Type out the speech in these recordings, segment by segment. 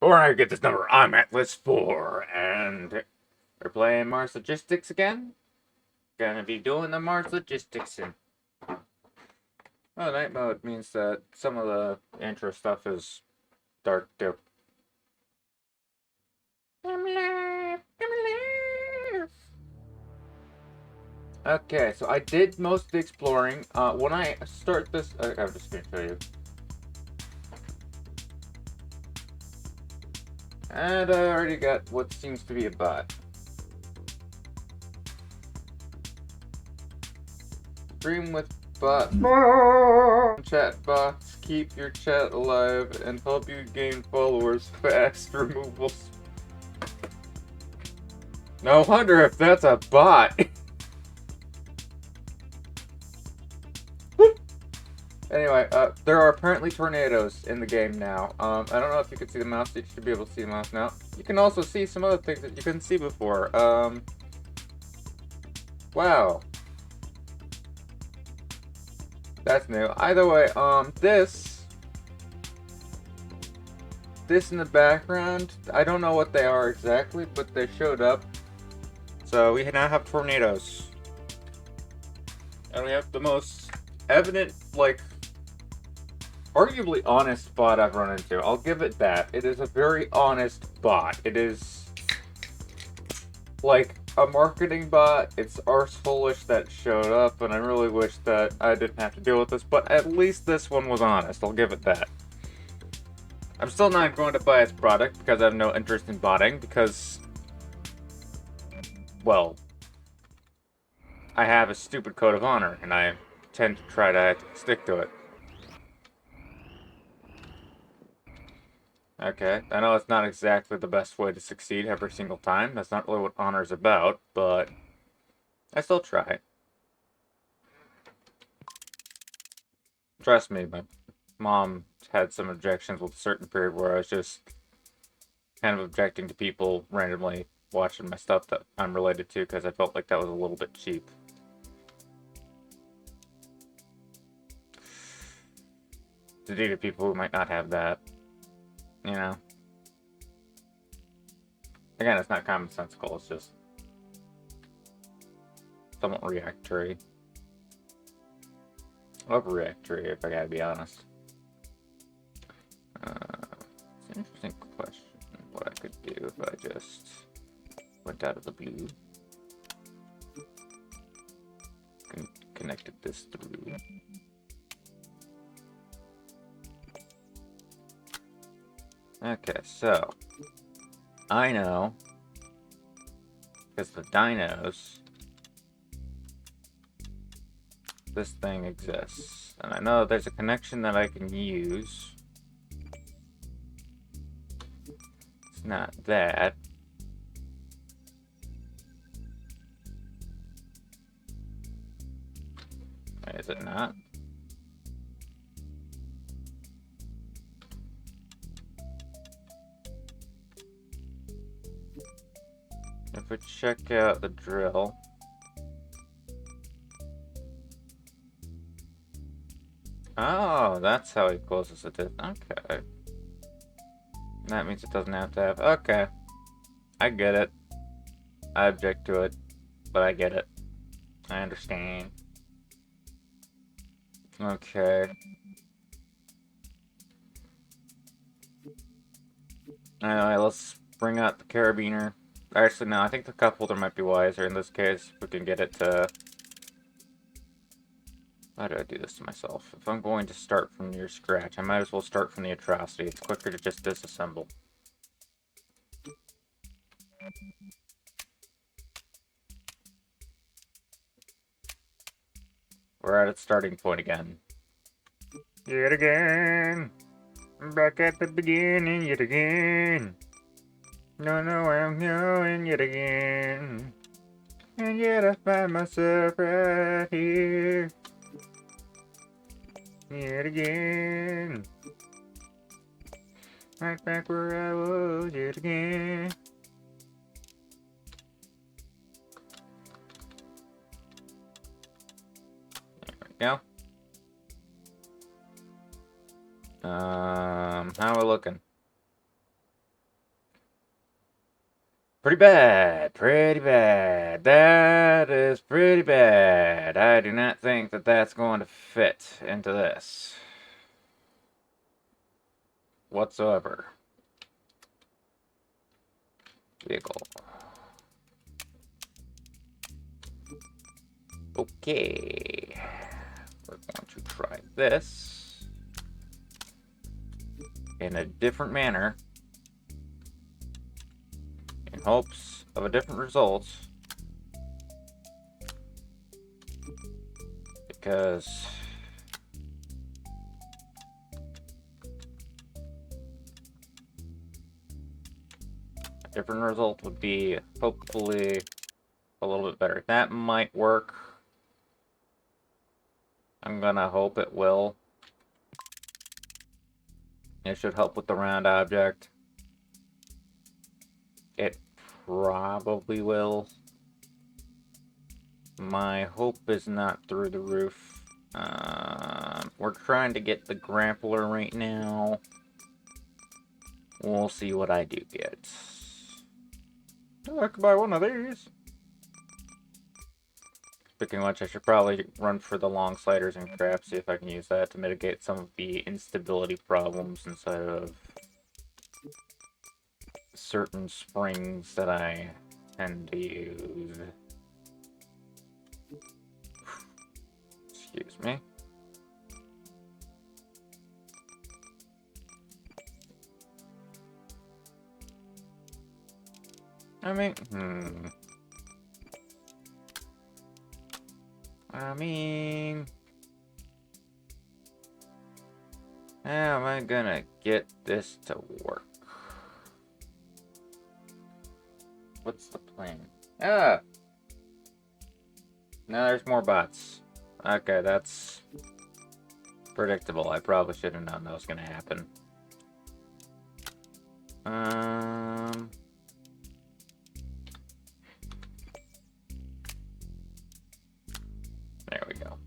Before I get this number, I'm at list 4, and we're playing Mars Logistics again. Gonna be doing the Mars Logistics in night mode means that some of the intro stuff is dark too. I'm alive, I'm alive. Okay, so I did most of the exploring. When I start this, I'm just gonna show you. And I already got what seems to be a bot. Stream with bot. Chat bots keep your chat alive and help you gain followers fast. Removals. No wonder if that's a bot. Anyway, there are apparently tornadoes in the game now. I don't know if you can see the mouse. You should be able to see the mouse now. You can also see some other things that you couldn't see before. Wow. That's new. Either way, this in the background, I don't know what they are exactly, but they showed up. So we now have tornadoes. And we have the most evident, like, arguably honest bot I've run into. I'll give it that. It is a very honest bot. It is like a marketing bot. It's arsefulish that showed up, and I really wish that I didn't have to deal with this, but at least this one was honest. I'll give it that. I'm still not going to buy its product because I have no interest in botting because, well, I have a stupid code of honor, and I tend to try to stick to it. Okay, I know it's not exactly the best way to succeed every single time. That's not really what honor's about, but I still try. Trust me, my mom had some objections with a certain period where I was just kind of objecting to people randomly watching my stuff that I'm related to because I felt like that was a little bit cheap. To do to people who might not have that, you know? Again, it's not commonsensical, it's just somewhat reactory. Overreactory, if I gotta be honest. It's an interesting question. What I could do if I just went out of the blue. Connected this through. Okay, so I know because the dinos, this thing exists, and I know there's a connection that I can use. It's not that. Is it not? If we check out the drill. Oh, that's how he closes it. Okay. That means it doesn't have to have. Okay. I get it. I object to it, but I get it. I understand. Okay. Anyway, let's bring out the carabiner. Actually, no, I think the cup holder might be wiser in this case. We can get it to... Why do I do this to myself? If I'm going to start from near scratch, I might as well start from the atrocity. It's quicker to just disassemble. We're at its starting point again. Yet again. Back at the beginning yet again. No, I'm going yet again. And yet I find myself right here. Yet again. Right back where I was yet again. There we go. How are we looking? Pretty bad. Pretty bad. That is pretty bad. I do not think that that's going to fit into this whatsoever. Vehicle. Okay. We're going to try this in a different manner in hopes of a different result, because a different result would be hopefully a little bit better. That might work. I'm gonna hope it will. It should help with the round object. It probably will. My hope is not through the roof. We're trying to get the grappler right now. We'll see what I do get. Oh, I could buy one of these. Speaking of which, I should probably run for the long sliders and crap, see if I can use that to mitigate some of the instability problems inside of certain springs that I tend to use. Excuse me. I mean, how am I gonna get this to work? What's the plan? Ah! Now there's more bots. Okay, that's predictable. I probably should have known that was gonna happen. There we go.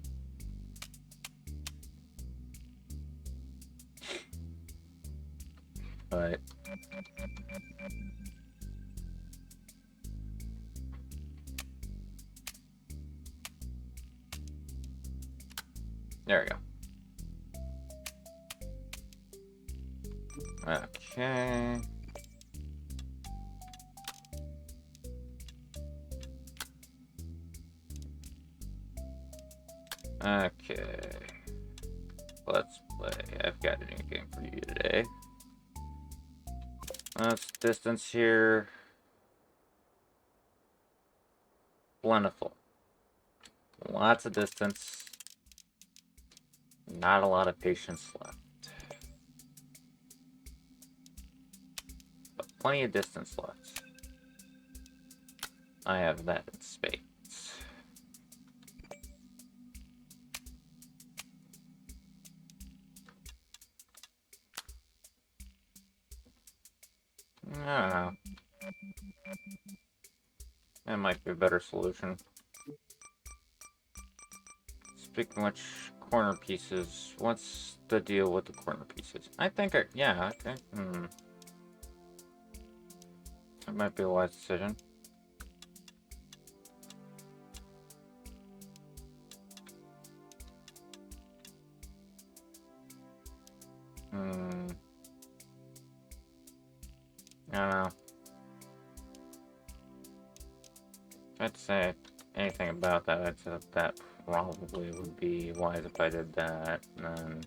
But there we go. Okay. Okay. Let's play. I've got a new game for you today. Let's distance here. Plentiful. Lots of distance. Not a lot of patience left. But plenty of distance left. I have that in spades. I don't know. That might be a better solution. Speaking of which, corner pieces. What's the deal with the corner pieces? I think yeah, okay. That might be a wise decision. I don't know. If I'd say anything about that, I'd say that probably would be wise if I did that, and then...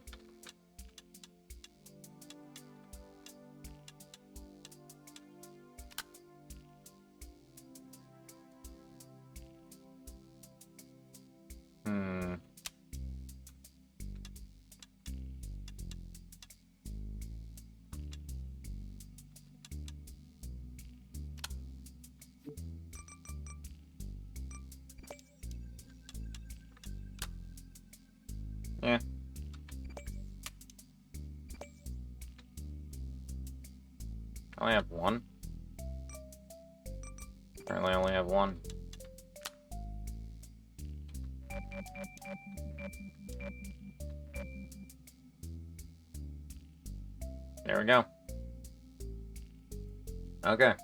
Yeah. I only have one. Apparently I only have one. There we go. Okay.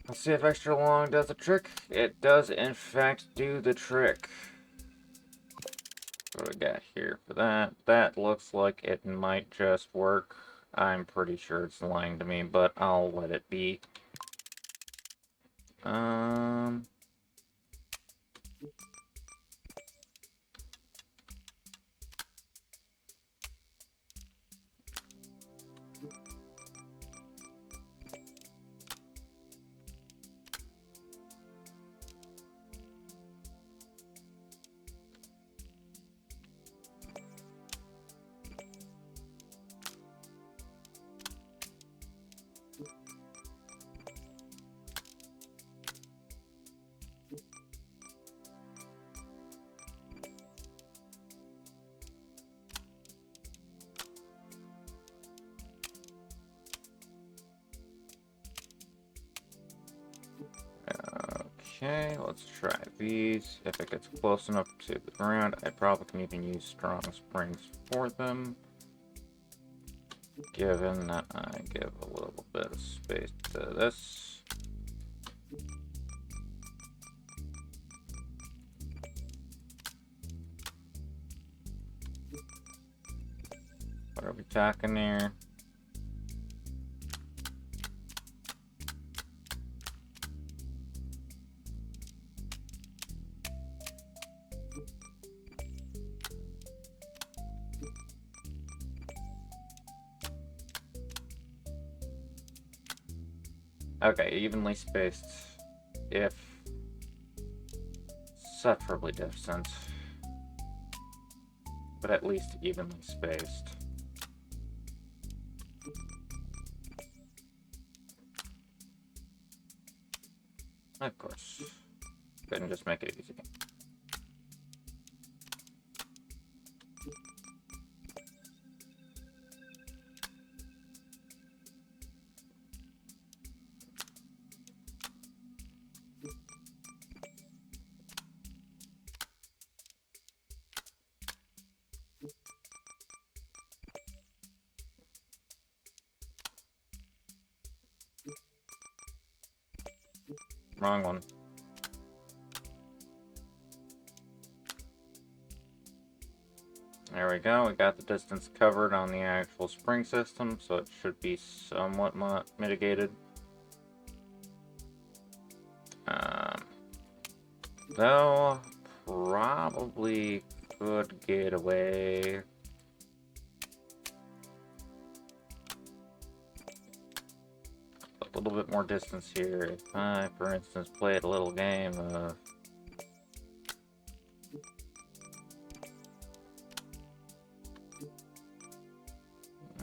Let's see if extra long does the trick. It does, in fact, do the trick. What do we got here for that? That looks like it might just work. I'm pretty sure it's lying to me, but I'll let it be. Um... Okay, let's try these. If it gets close enough to the ground, I probably can even use strong springs for them. Given that I give a little bit of space to this. What are we talking here? Okay, evenly spaced. If sufferably distant, but at least evenly spaced. Of course. Go ahead and just make it easy. Wrong one. There we go, we got the distance covered on the actual spring system, so it should be somewhat mitigated. Though, probably could get away. A little bit more distance here. If I, for instance, played a little game of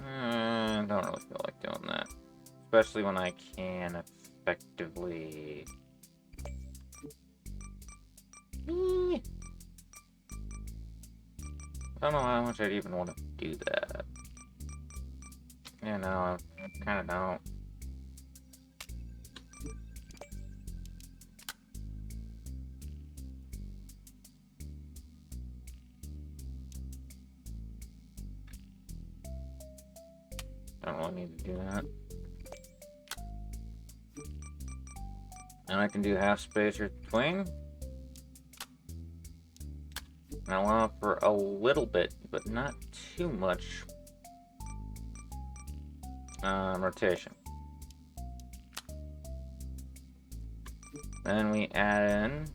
I don't really feel like doing that. Especially when I can effectively... I don't know how much I'd even want to do that. You know, I kind of don't. Don't really need to do that. And I can do half space between. And allow for a little bit, but not too much rotation. Then we add in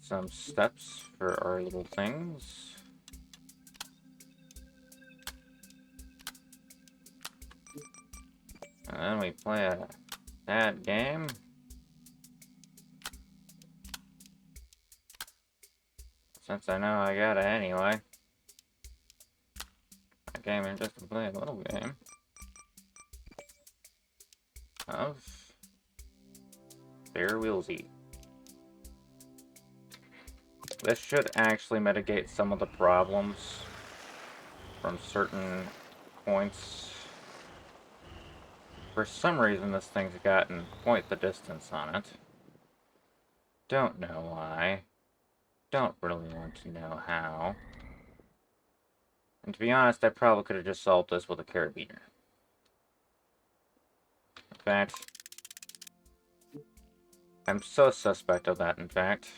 some steps for our little things. And then we play that game. Since I know I gotta anyway. I came in just to play a little game of Bear Wheelsy. This should actually mitigate some of the problems from certain points. For some reason, this thing's gotten quite the distance on it. Don't know why. Don't really want to know how. And to be honest, I probably could have just solved this with a carabiner. In fact, I'm so suspect of that, in fact.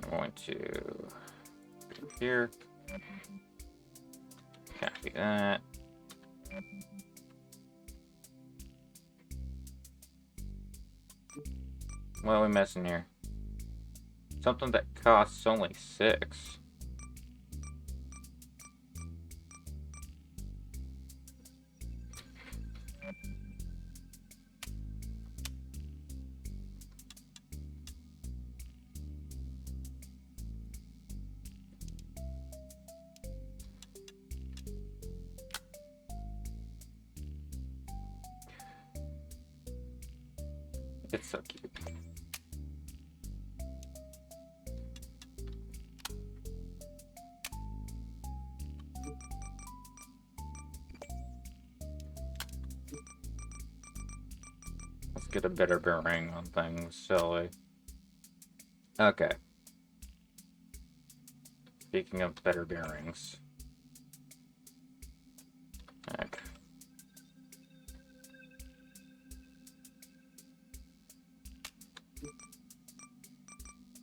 I'm going to... here. Copy that. What are we missing here? Something that costs only 6. It's so cute. Let's get a better bearing on things, shall we? Okay. Speaking of better bearings. Heck.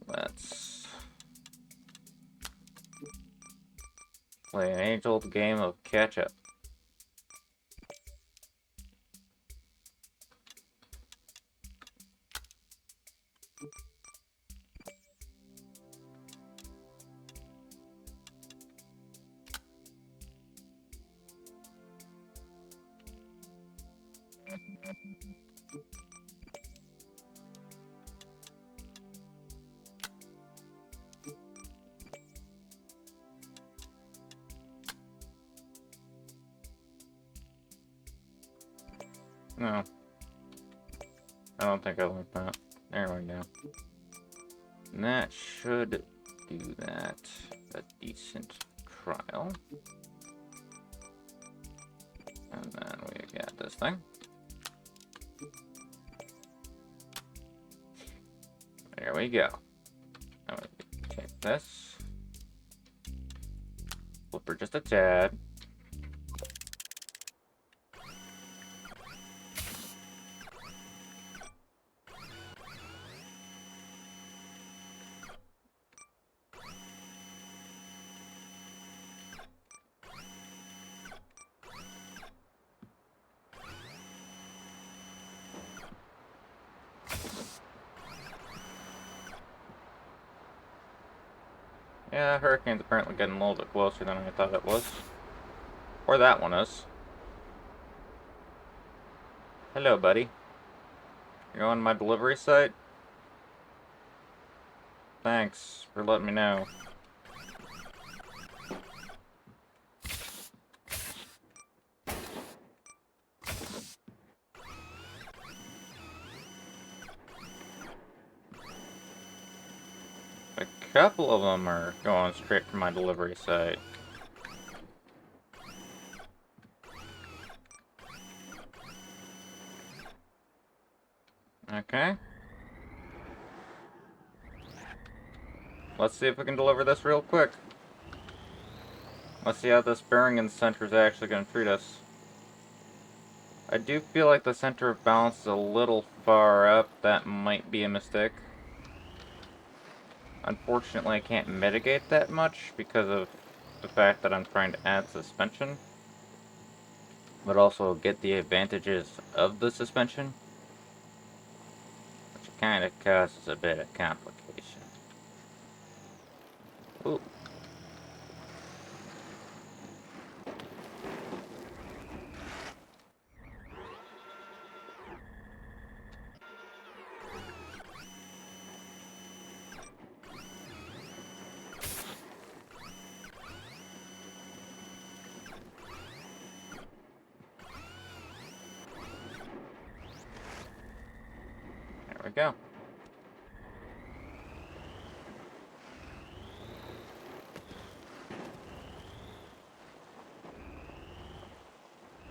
Let's play an age-old game of catch-up. No. I don't think I like that. There we go. And that should do that a decent trial. And then we got this thing. There we go. I'm gonna take this. Flip her just a tad. Yeah, Hurricane's apparently getting a little bit closer than I thought it was. Or that one is. Hello, buddy. You're on my delivery site? Thanks for letting me know. A couple of them are going straight from my delivery site. Okay. Let's see if we can deliver this real quick. Let's see how this bearing in the center is actually going to treat us. I do feel like the center of balance is a little far up. That might be a mistake. Unfortunately, I can't mitigate that much because of the fact that I'm trying to add suspension, but also get the advantages of the suspension, which kind of causes a bit of complication. Ooh. There we go.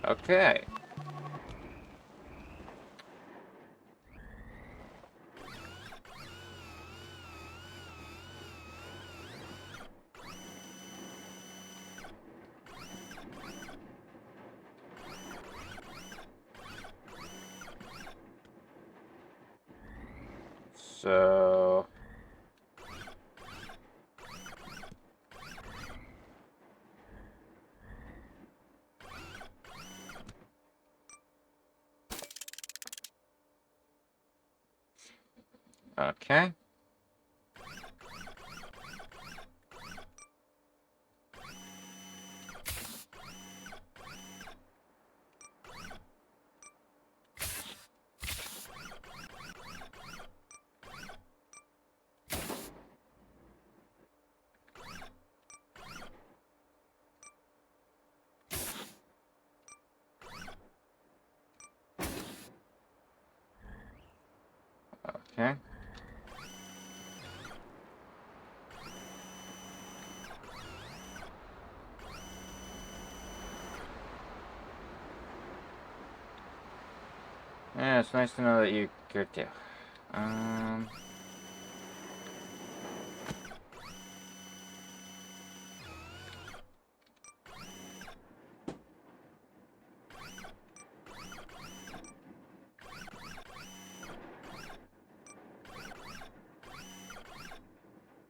Okay. So... Okay. Okay. Yeah, it's nice to know that you care too.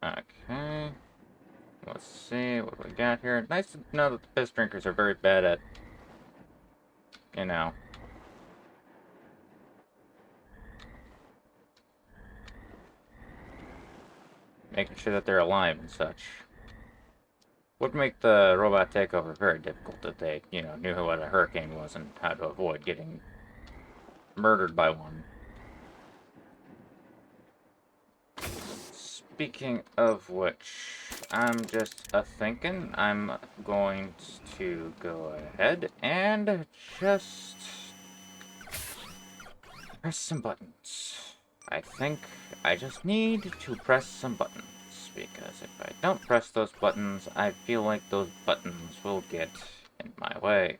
Okay. Let's see what we got here. Nice to know that the piss drinkers are very bad at, you know, making sure that they're alive and such. Would make the robot takeover very difficult if they, you know, knew what a hurricane was and how to avoid getting murdered by one. Speaking of which, I'm just thinking I'm going to go ahead and just press some buttons. I think I just need to press some buttons, because if I don't press those buttons, I feel like those buttons will get in my way.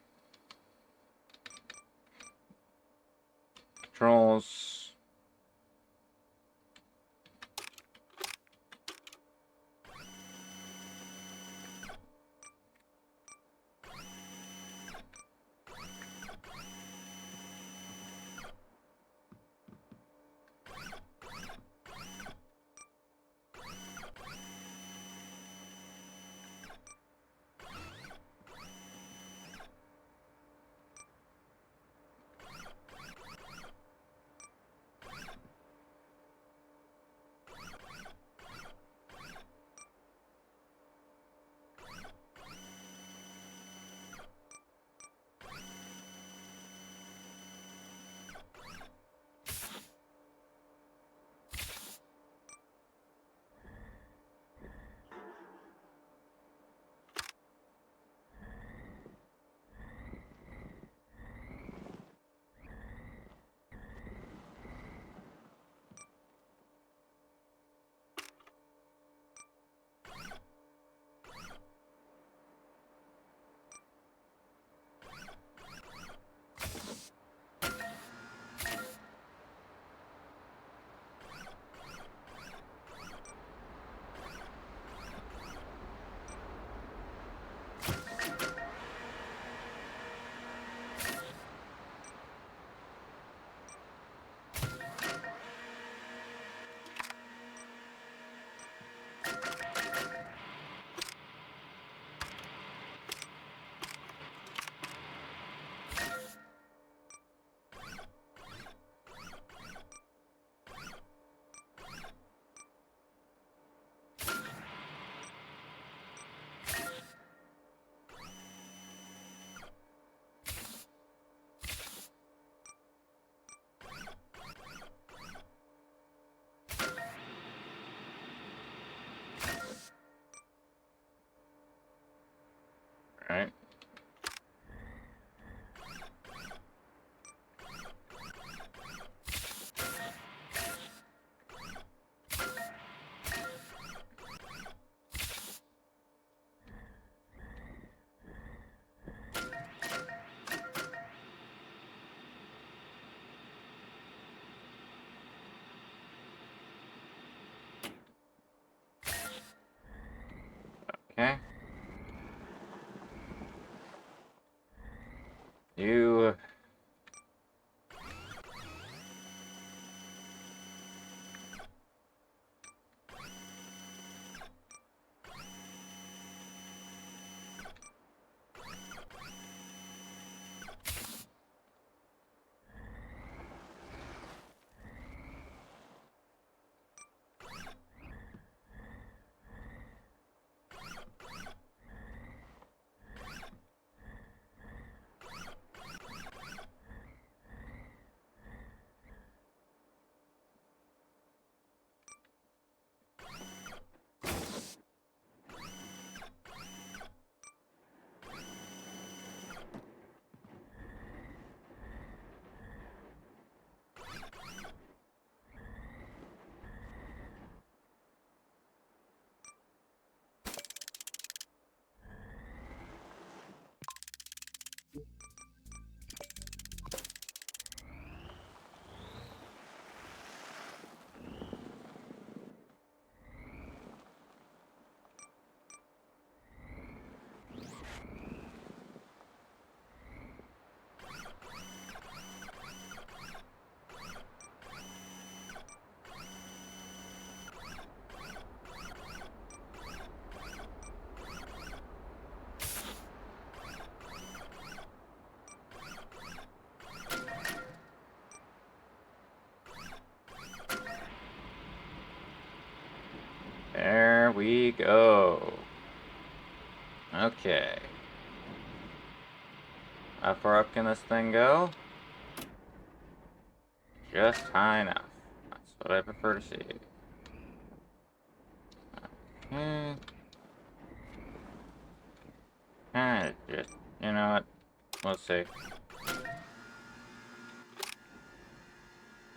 Controls. There we go. Okay. How far up can this thing go? Just high enough. That's what I prefer to see. Okay. Alright, just, you know what? Let's see.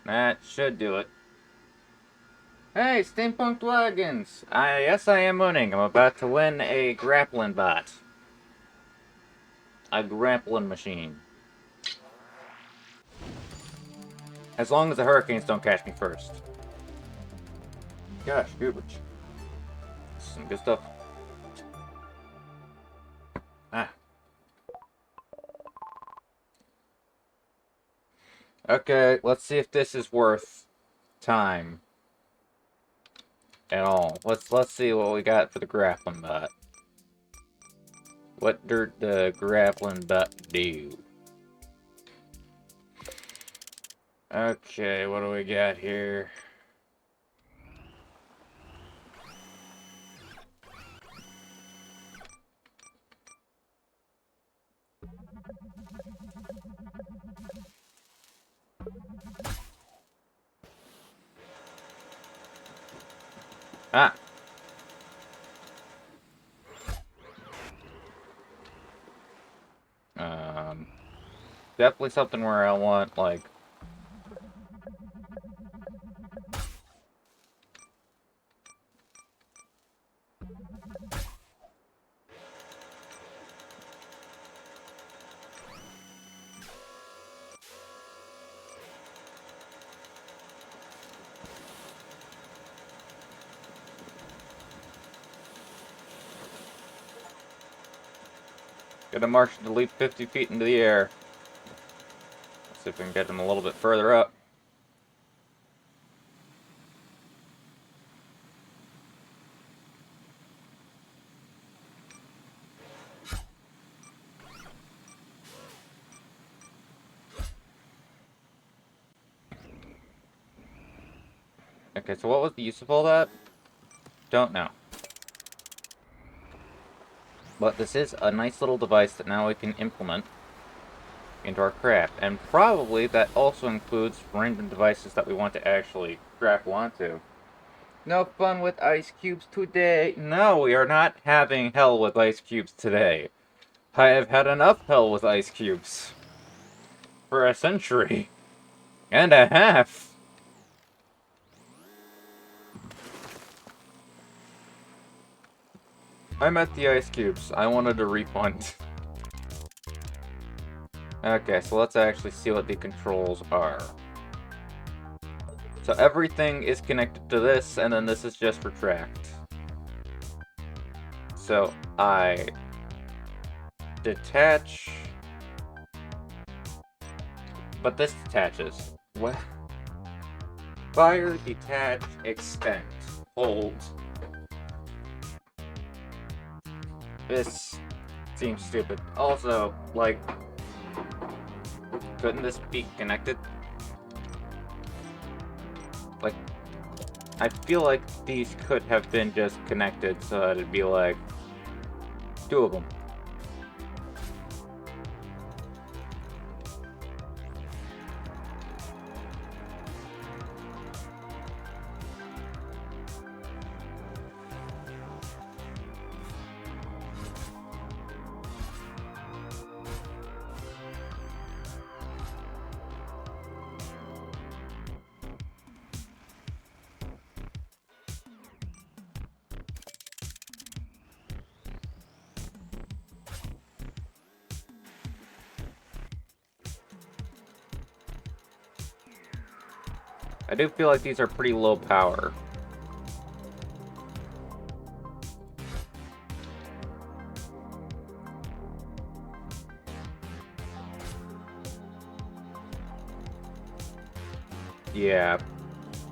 That should do it. Hey, Steampunk Wagons! Yes, I am winning. I'm about to win a grappling bot. A grappling machine. As long as the hurricanes don't catch me first. Gosh, goobers. Some good stuff. Ah. Okay, let's see if this is worth time. At all. Let's see what we got for the grappling bot. What did the grappling bot do? Okay, what do we got here? Ah! Definitely something where I want, like... Get a Martian to leap 50 feet into the air. Let's see if we can get him a little bit further up. Okay, so what was the use of all that? Don't know. But this is a nice little device that now we can implement into our craft. And probably that also includes random devices that we want to actually grapple onto. No fun with ice cubes today. No, we are not having hell with ice cubes today. I have had enough hell with ice cubes. For a century. And a half. I'm at the ice cubes. I wanted a refund. Okay, so let's actually see what the controls are. So everything is connected to this, and then this is just retract. So I detach, but this detaches. What? Fire, detach, extend, hold. This seems stupid. Also, like, couldn't this be connected? Like, I feel like these could have been just connected so that it'd be like two of them. I do feel like these are pretty low power. Yeah,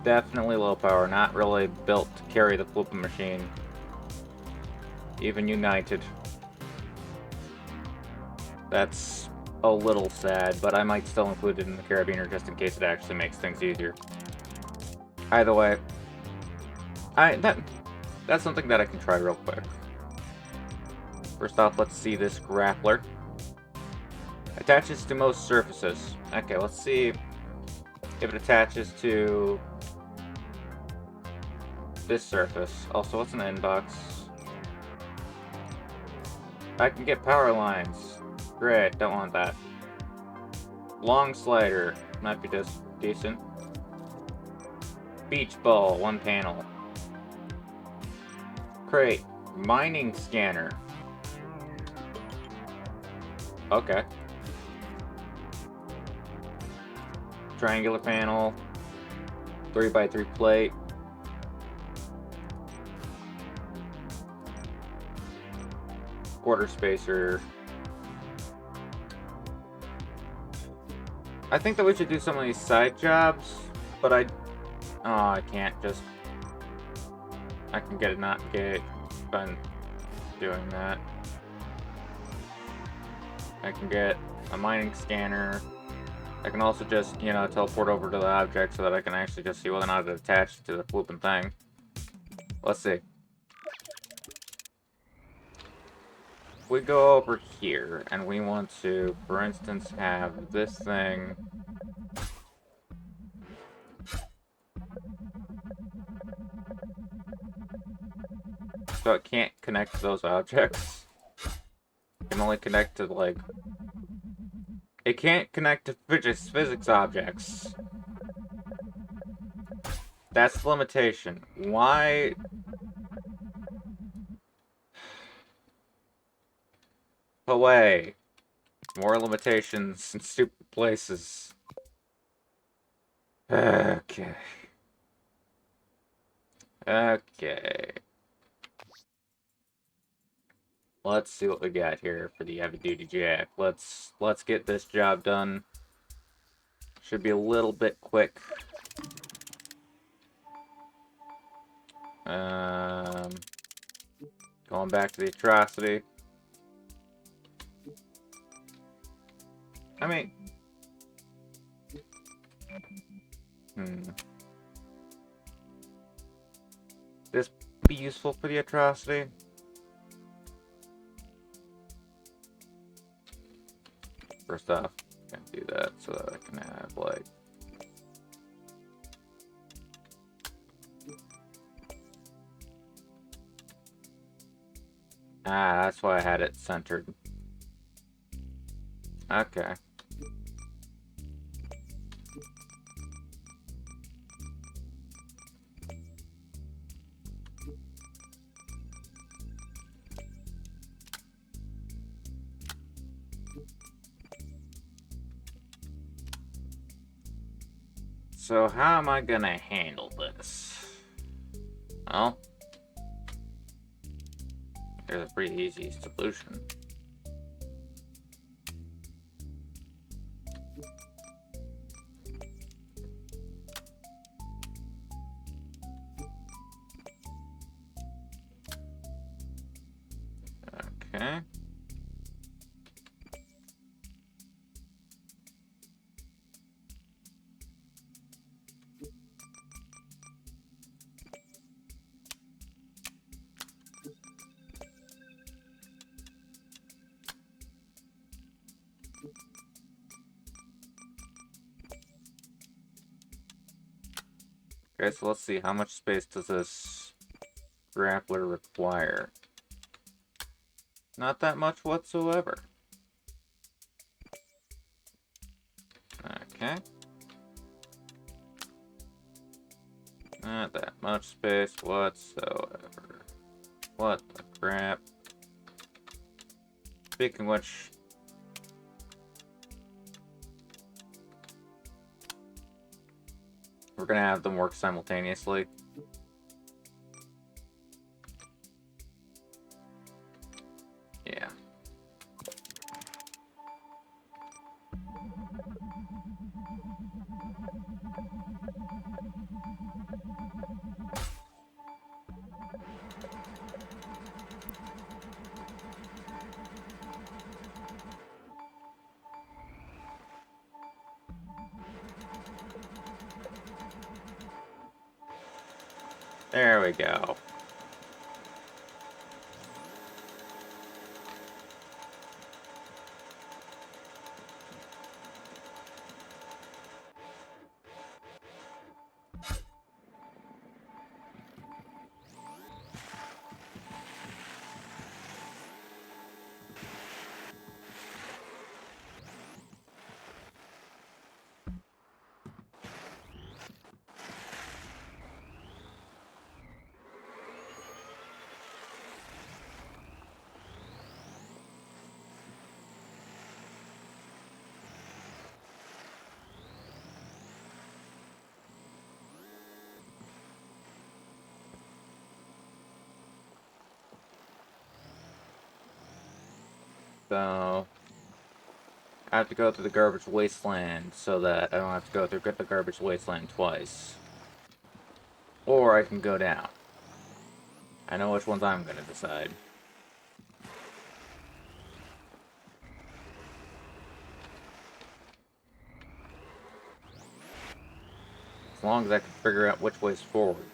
definitely low power. Not really built to carry the flipping machine. Even United. That's a little sad, but I might still include it in the carabiner just in case it actually makes things easier. Either way, That's something that I can try real quick. First off, let's see this grappler. Attaches to most surfaces. Okay, let's see if it attaches to this surface. Also, what's an inbox? I can get power lines. Great, don't want that. Long slider. Might be just decent. Beach ball, 1 panel. Crate. Mining scanner. Okay. Triangular panel. 3x3 plate. Quarter spacer. I think that we should do some of these side jobs, but I can't just... I can get it not gate by doing that. I can get a mining scanner. I can also just, you know, teleport over to the object so that I can actually just see whether or not it attached to the flipping thing. Let's see. We go over here, and we want to, for instance, have this thing... So it can't connect to those objects. It can only connect to, like... It can't connect to physics objects. That's the limitation. Why... Away. More limitations in stupid places. Okay. Okay. Let's see what we got here for the heavy-duty jack. Let's get this job done. Should be a little bit quick. Going back to the atrocity. I mean... This be useful for the atrocity? First off, I can do that so that I can have, like... Ah, that's why I had it centered. Okay. So how am I gonna handle this? Well, there's a pretty easy solution. Okay. Okay, so let's see, how much space does this grappler require? Not that much whatsoever. Okay. Not that much space whatsoever. What the crap? Speaking of which... We're gonna have them work simultaneously. Yeah. There we go. So I have to go through the garbage wasteland so that I don't have to go through the garbage wasteland twice. Or I can go down. I know which ones I'm gonna decide. As long as I can figure out which way's forward.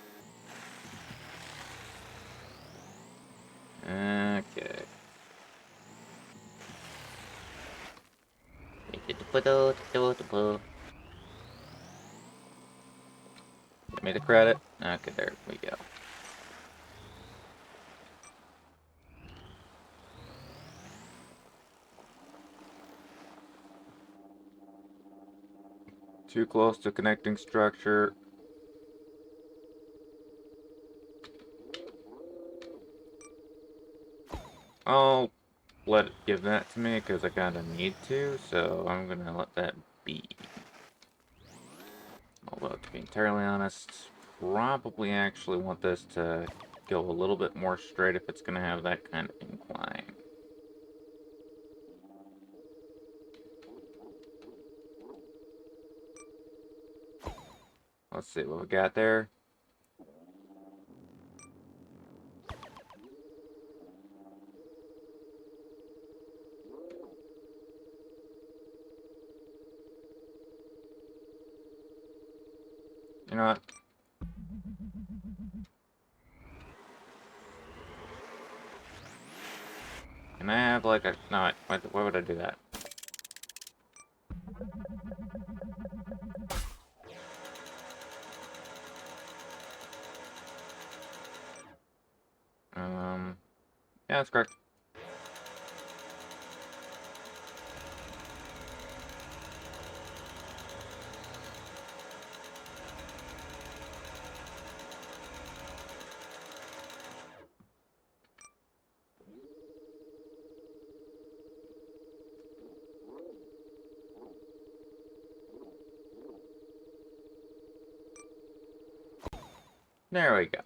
Okay. Give me the credit. Okay, there we go. Too close to connecting structure. I'll let it give that to me because I kinda need to, so I'm gonna let that be. Although, to be entirely honest, probably actually want this to go a little bit more straight if it's gonna have that kind of incline. Let's see what we got there. You know what? Can I have like a... No, why would I do that? Yeah, that's correct. There we go.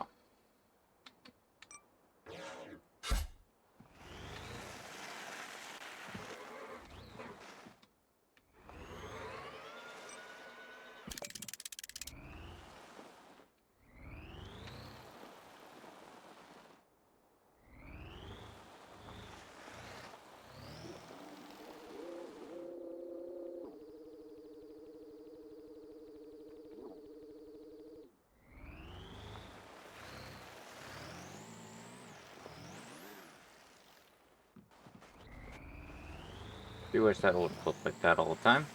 Do wish that wouldn't look like that all the time.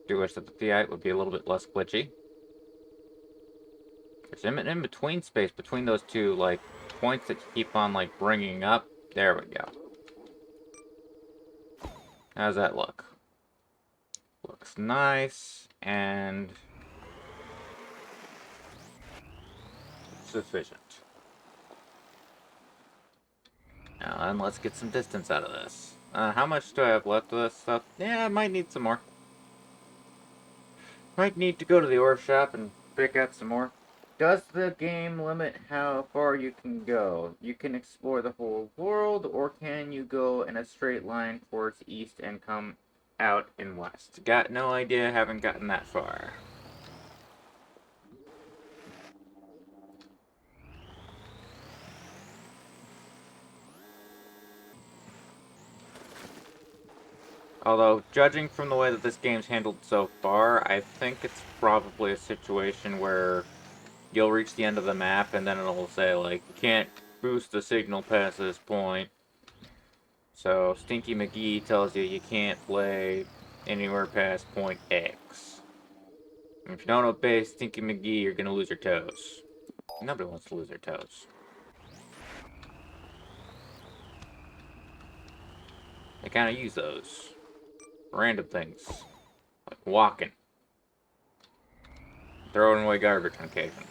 Do wish that the Theite would be a little bit less glitchy. There's an in-between space between those two, like, points that you keep on, like, bringing up. There we go. How's that look? Looks nice and sufficient. Now then, let's get some distance out of this. How much do I have left of this stuff? Yeah, I might need some more. Might need to go to the ore shop and pick up some more. Does the game limit how far you can go? You can explore the whole world, or can you go in a straight line towards east and come out in west? Got no idea, haven't gotten that far. Although, judging from the way that this game's handled so far, I think it's probably a situation where you'll reach the end of the map and then it'll say, like, you can't boost the signal past this point. So, Stinky McGee tells you you can't play anywhere past point X. And if you don't obey Stinky McGee, you're gonna lose your toes. Nobody wants to lose their toes. They kinda use those. Random things. Like walking. Throwing away garbage on occasion.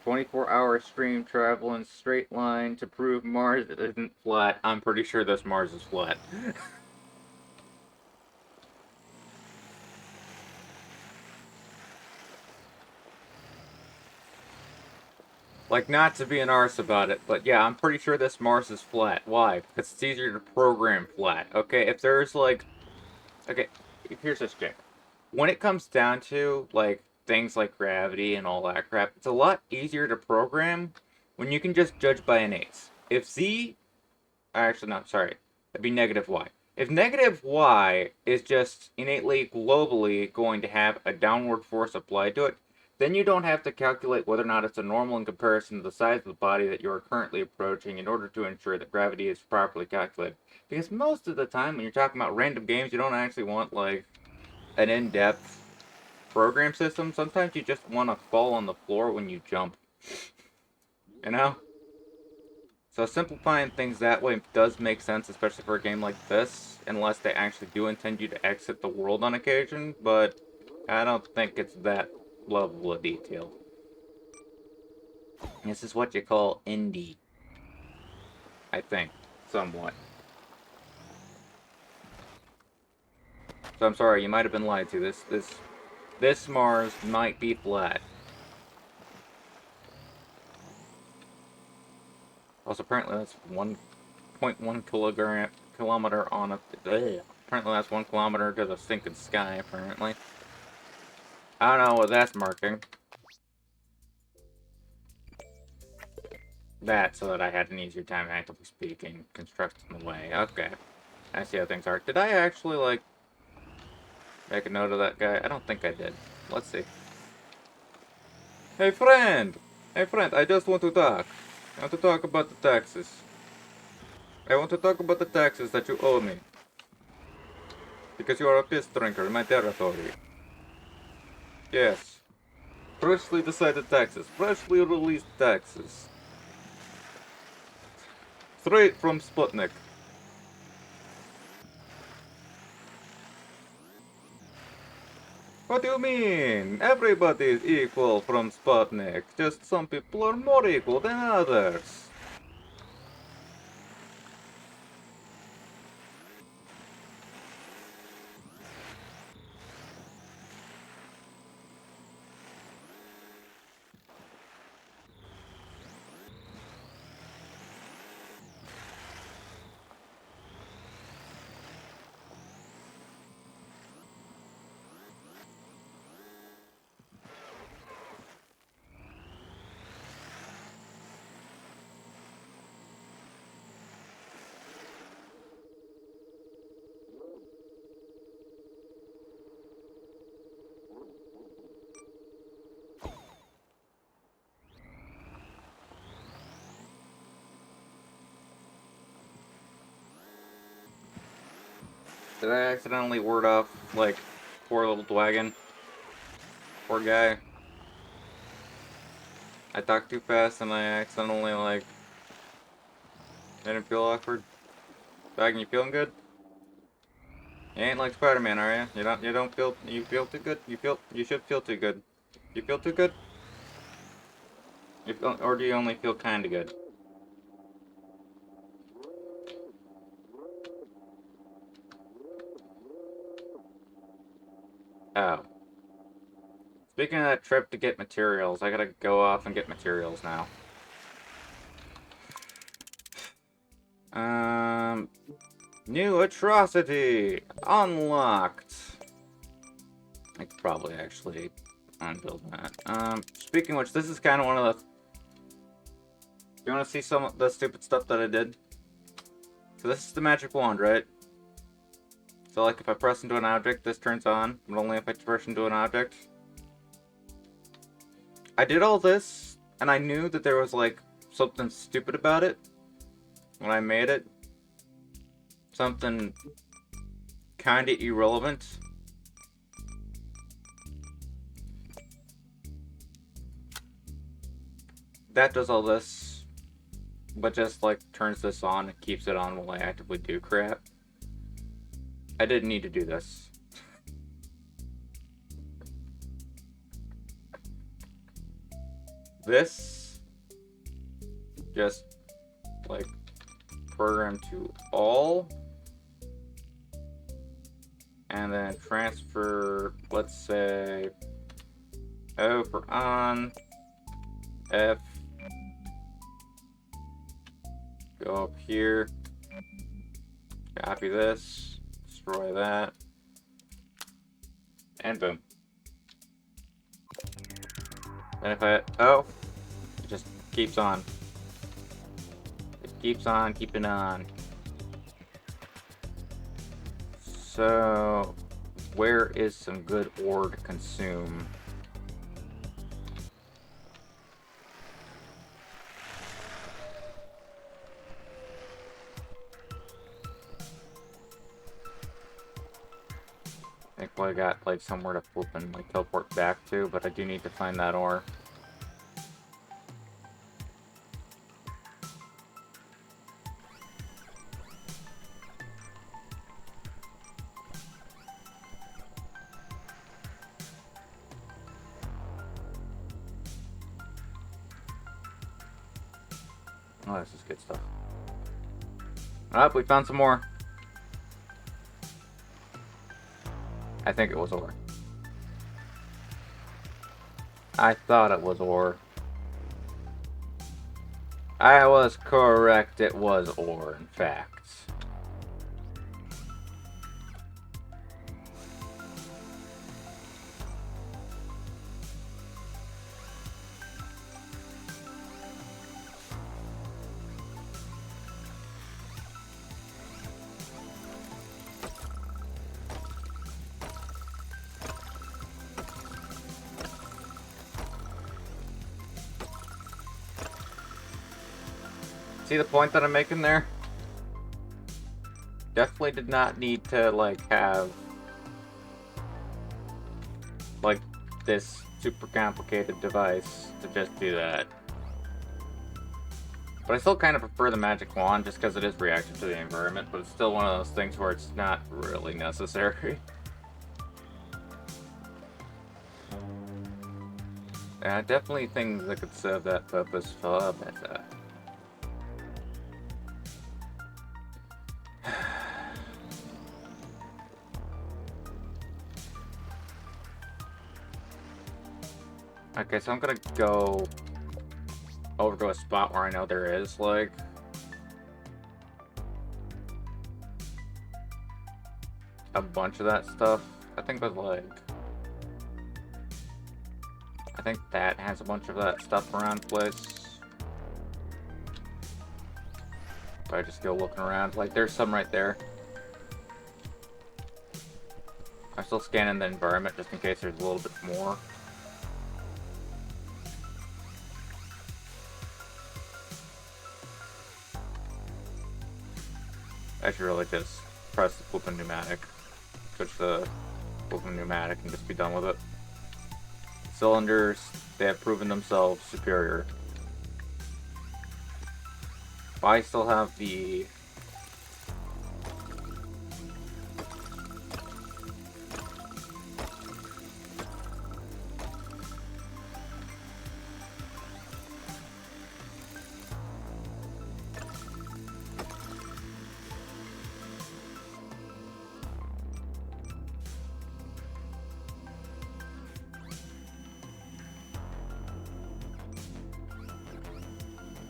24-hour stream travel in straight line to prove Mars isn't flat. I'm pretty sure this Mars is flat. Like, not to be an arse about it, but yeah, I'm pretty sure this Mars is flat. Why? Because it's easier to program flat. Okay, if there's like... Okay, here's this chick. When it comes down to, like, things like gravity and all that crap, it's a lot easier to program when you can just judge by innate. If Z... Actually, no, sorry. That'd be negative Y. If negative Y is just innately, globally going to have a downward force applied to it, then you don't have to calculate whether or not it's a normal in comparison to the size of the body that you are currently approaching in order to ensure that gravity is properly calculated. Because most of the time, when you're talking about random games, you don't actually want, like, an in-depth program system. Sometimes you just want to fall on the floor when you jump. You know? So simplifying things that way does make sense, especially for a game like this, unless they actually do intend you to exit the world on occasion, but I don't think it's that level of detail. This is what you call indie. I think. Somewhat. So I'm sorry, you might have been lied to. This Mars might be flat. Also, apparently that's 1.1 kilometer on a... Apparently that's 1 kilometer to the stinking sky, apparently. I don't know what that's marking. That, so that I had an easier time actively speaking, constructing the way. Okay. I see how things are. Did I actually, like, make a note of that guy? I don't think I did. Let's see. Hey, friend! Hey, friend, I just want to talk. I want to talk about the taxes. I want to talk about the taxes that you owe me. Because you are a piss drinker in my territory. Yes. Freshly decided taxes. Freshly released taxes. Straight from Sputnik. What do you mean? Everybody is equal from Sputnik. Just some people are more equal than others. Did I accidentally word off, like, poor little Dwagon? Poor guy. I talked too fast and I accidentally, like, made him feel awkward. Dwagon, you feeling good? You ain't like Spider-Man, are you? You feel too good? You should feel too good. You feel too good? Or do you only feel kinda good? Oh. Speaking of that trip to get materials, I gotta go off and get materials now. New atrocity! Unlocked! I could probably actually unbuild that. Speaking of which, this is kind of one of the... You want to see some of the stupid stuff that I did? So this is the magic wand, right? So like if I press into an object, this turns on, but only if I press into an object. I did all this, and I knew that there was like something stupid about it when I made it. Something kinda irrelevant. That does all this, but just like turns this on and keeps it on while I actively do crap. I didn't need to do this. This just like program to all, and then transfer, let's say, O for on, F, go up here, copy this, destroy that, and boom. And if I, oh, it just keeps on. It keeps on keeping on. So, where is some good ore to consume? I think I got like somewhere to flip and like teleport back to, but I do need to find that ore. Oh, this is good stuff. Oh, we found some more. I think it was ore. I thought it was ore. I was correct, it was ore, in fact. See the point that I'm making there? Definitely did not need to, like, have, like, this super complicated device to just do that. But I still kind of prefer the magic wand just because it is reactive to the environment, but it's still one of those things where it's not really necessary. Definitely things that could serve that purpose far better. Okay, so I'm gonna go over to a spot where I know there is, like, a bunch of that stuff. I think with, like, I think that has a bunch of that stuff around the place. If I just go looking around, like, there's some right there. I'm still scanning the environment just in case there's a little bit more. I should really just press the flipping pneumatic, switch the flipping pneumatic, and just be done with it. Cylinders, they have proven themselves superior. But I still have the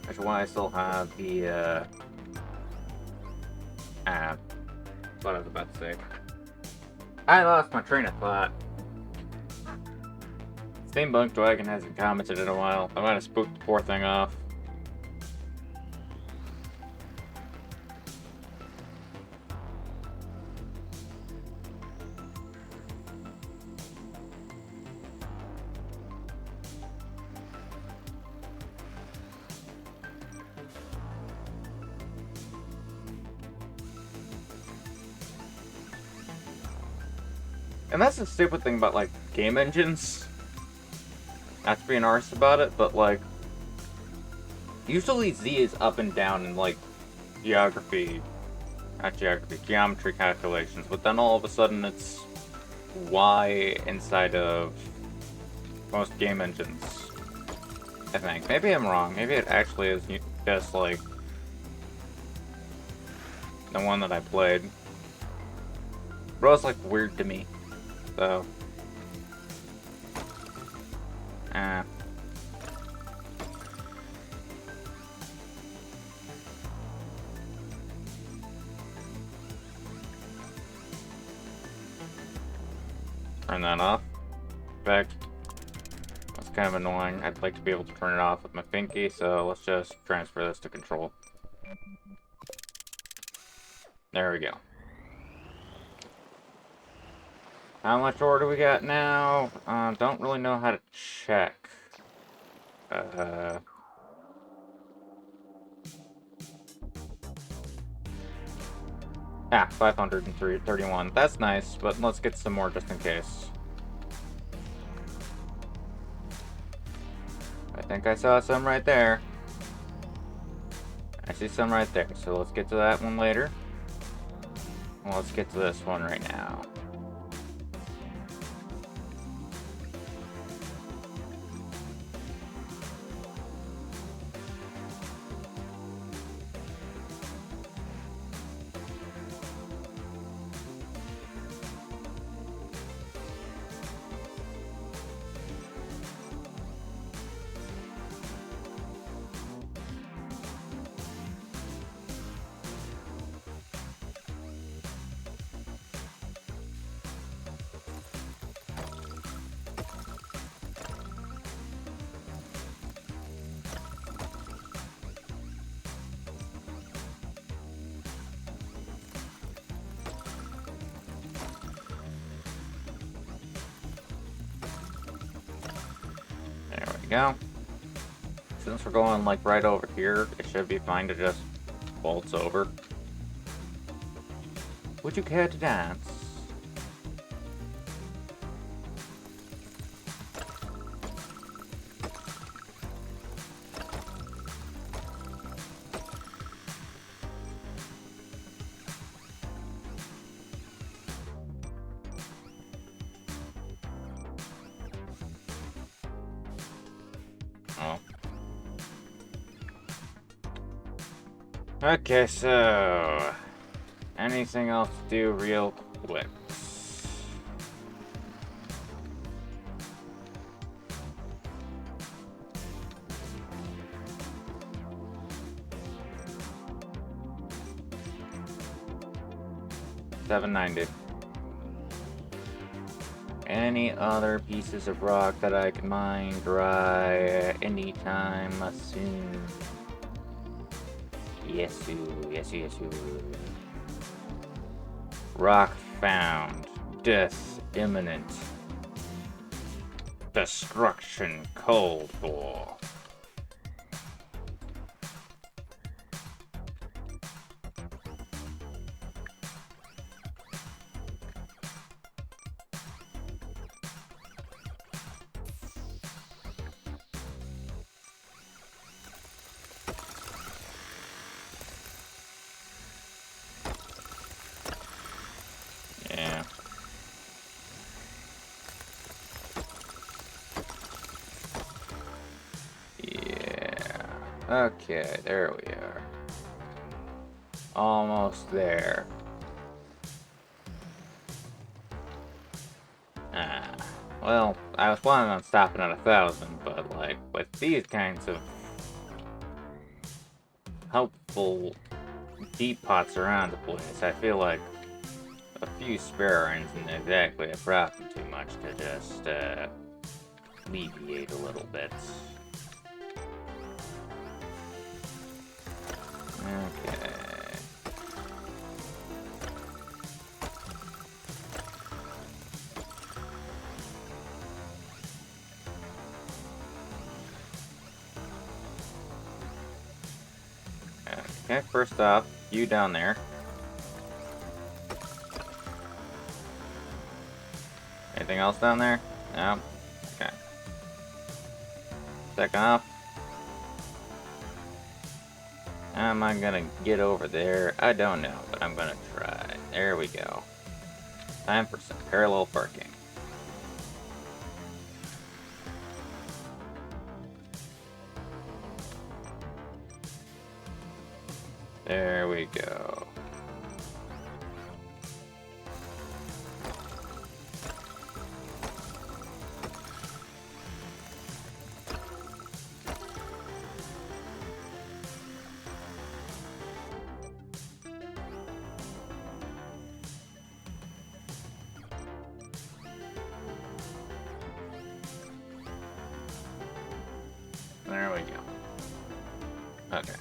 That's why I still have the, what I was about to say. I lost my train of thought. Steampunk Dragon hasn't commented in a while. I might have spooked the poor thing off. And that's the stupid thing about, like, game engines. Not to be an arse about it, but, like, usually Z is up and down in, like, geometry calculations, but then all of a sudden it's Y inside of most game engines, I think. Maybe I'm wrong. Maybe it actually is just like the one that I played. But it was like weird to me. So turn that off. In fact, that's kind of annoying. I'd like to be able to turn it off with my pinky, so let's just transfer this to control. There we go. How much ore do we got now? Don't really know how to check. 531. That's nice, but let's get some more just in case. I think I saw some right there. I see some right there, so let's get to that one later. Well, let's get to this one right now. Go. Since we're going like right over here, it should be fine to just waltz over. Would you care to dance? Okay, so anything else to do real quick? $790. Any other pieces of rock that I can mine dry anytime soon? Yes, yes. Rock found. Death imminent. Destruction called for. Yeah. Yeah. Okay, there we are. Almost there. Well, I was planning on stopping at 1,000, but like, with these kinds of helpful deep pots around the place, I feel like a few spare irons isn't exactly a problem too much to just, alleviate a little bit. Okay. Okay, first off, you down there. Anything else down there? No? Okay. Second off. How am I gonna get over there? I don't know, but I'm gonna try. There we go. Time for some parallel parking. There we go. There we go. Okay.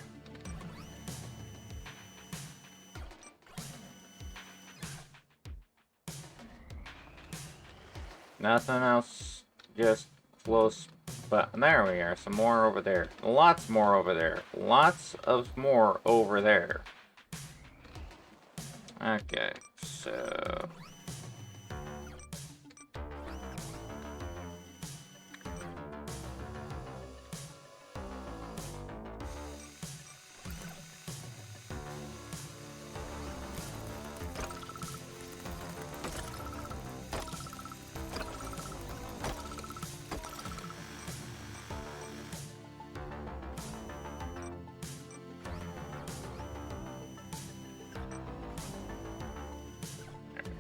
Nothing else, just close, but there we are, some more over there. Lots more over there. Lots of more over there. Okay, so...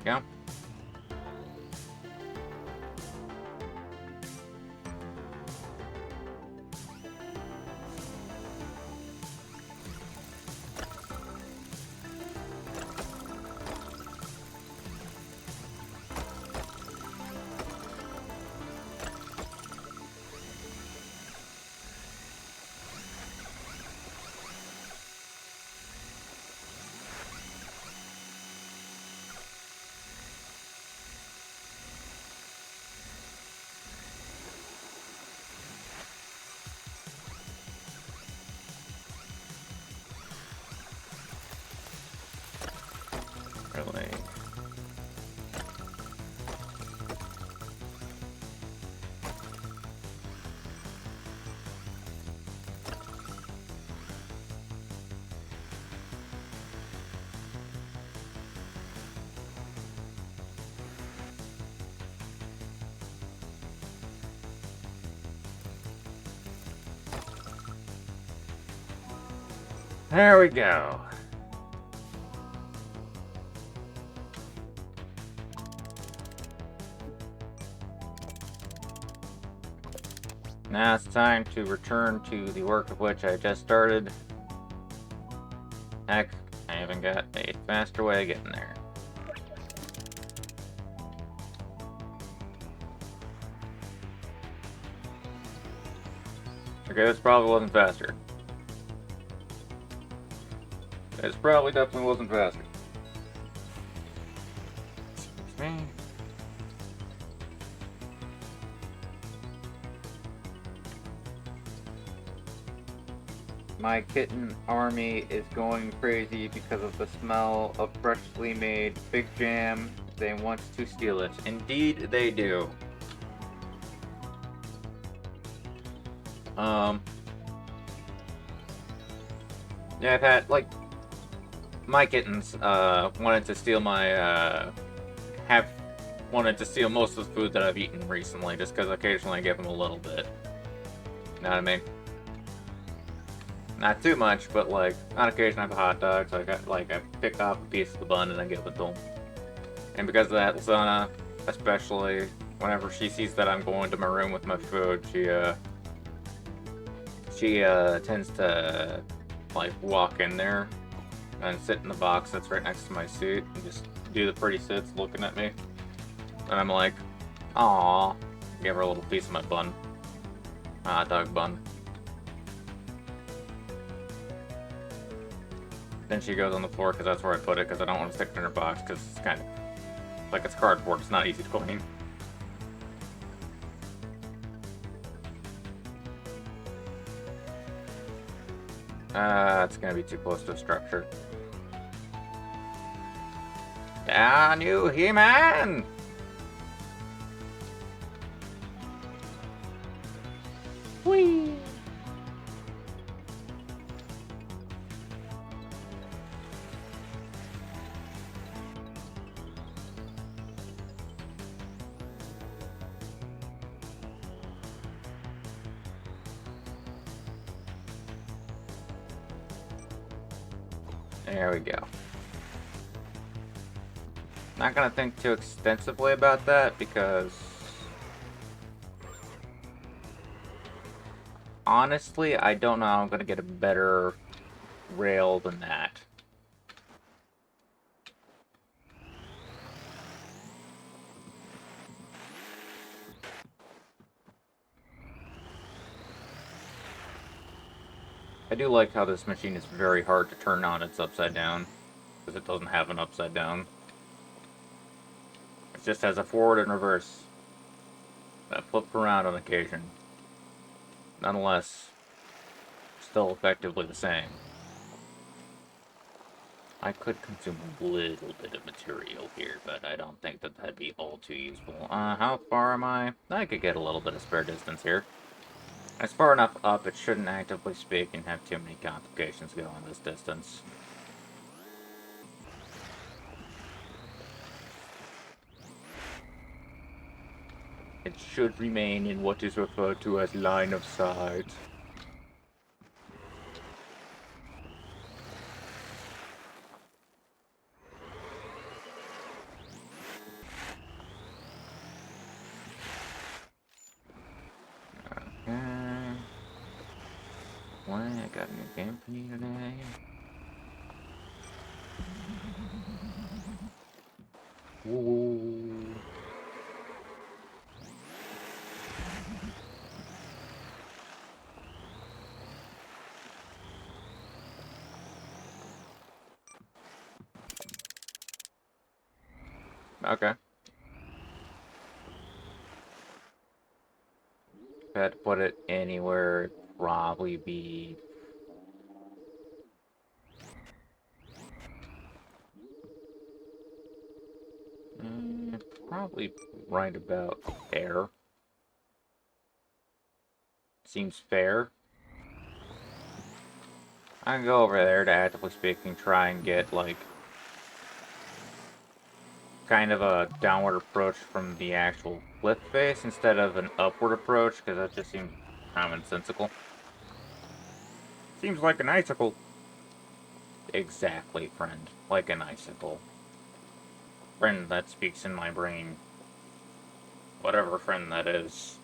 Yeah. Really. There we go. Now it's time to return to the work of which I just started. Heck, I even got a faster way of getting there. Okay, this probably wasn't faster. This probably definitely wasn't faster. Excuse me. My kitten army is going crazy because of the smell of freshly made Big Jam. They want to steal it. Indeed, they do. Yeah, I've had, like, my kittens, wanted to steal my, wanted to steal most of the food that I've eaten recently, just because occasionally I give them a little bit. You know what I mean? Not too much, but, like, on occasion I have a hot dog, so I pick off a piece of the bun and I give it to them. And because of that, Lana, especially, whenever she sees that I'm going to my room with my food, she tends to, like, walk in there and sit in the box that's right next to my seat and just do the pretty sits looking at me. And I'm like, aww. Give her a little piece of my bun. Hot dog bun. Then she goes on the floor because that's where I put it, because I don't want to stick it in her box because it's kind of like it's cardboard. It's not easy to clean. It's gonna be too close to a structure. Down you, He-Man! Whee! There we go. Not gonna think too extensively about that because honestly, I don't know how I'm gonna get a better rail than that. I do like how this machine is very hard to turn on. It's upside down because it doesn't have an upside down. It just has a forward and reverse that flip around on occasion. Nonetheless, still effectively the same. I could consume a little bit of material here, but I don't think that that'd be all too useful. How far am I? I could get a little bit of spare distance here. It's far enough up, it shouldn't actively speak and have too many complications going this distance. It should remain in what is referred to as line of sight. Okay. What? I got a new game for you today. Woo. Okay. If I had to put it anywhere, it'd probably be probably right about there. Seems fair. I can go over there to, actively speaking, try and get, like, kind of a downward approach from the actual cliff face instead of an upward approach, because that just seems commonsensical. Seems like an icicle. Exactly, friend. Like an icicle. Friend that speaks in my brain. Whatever friend that is.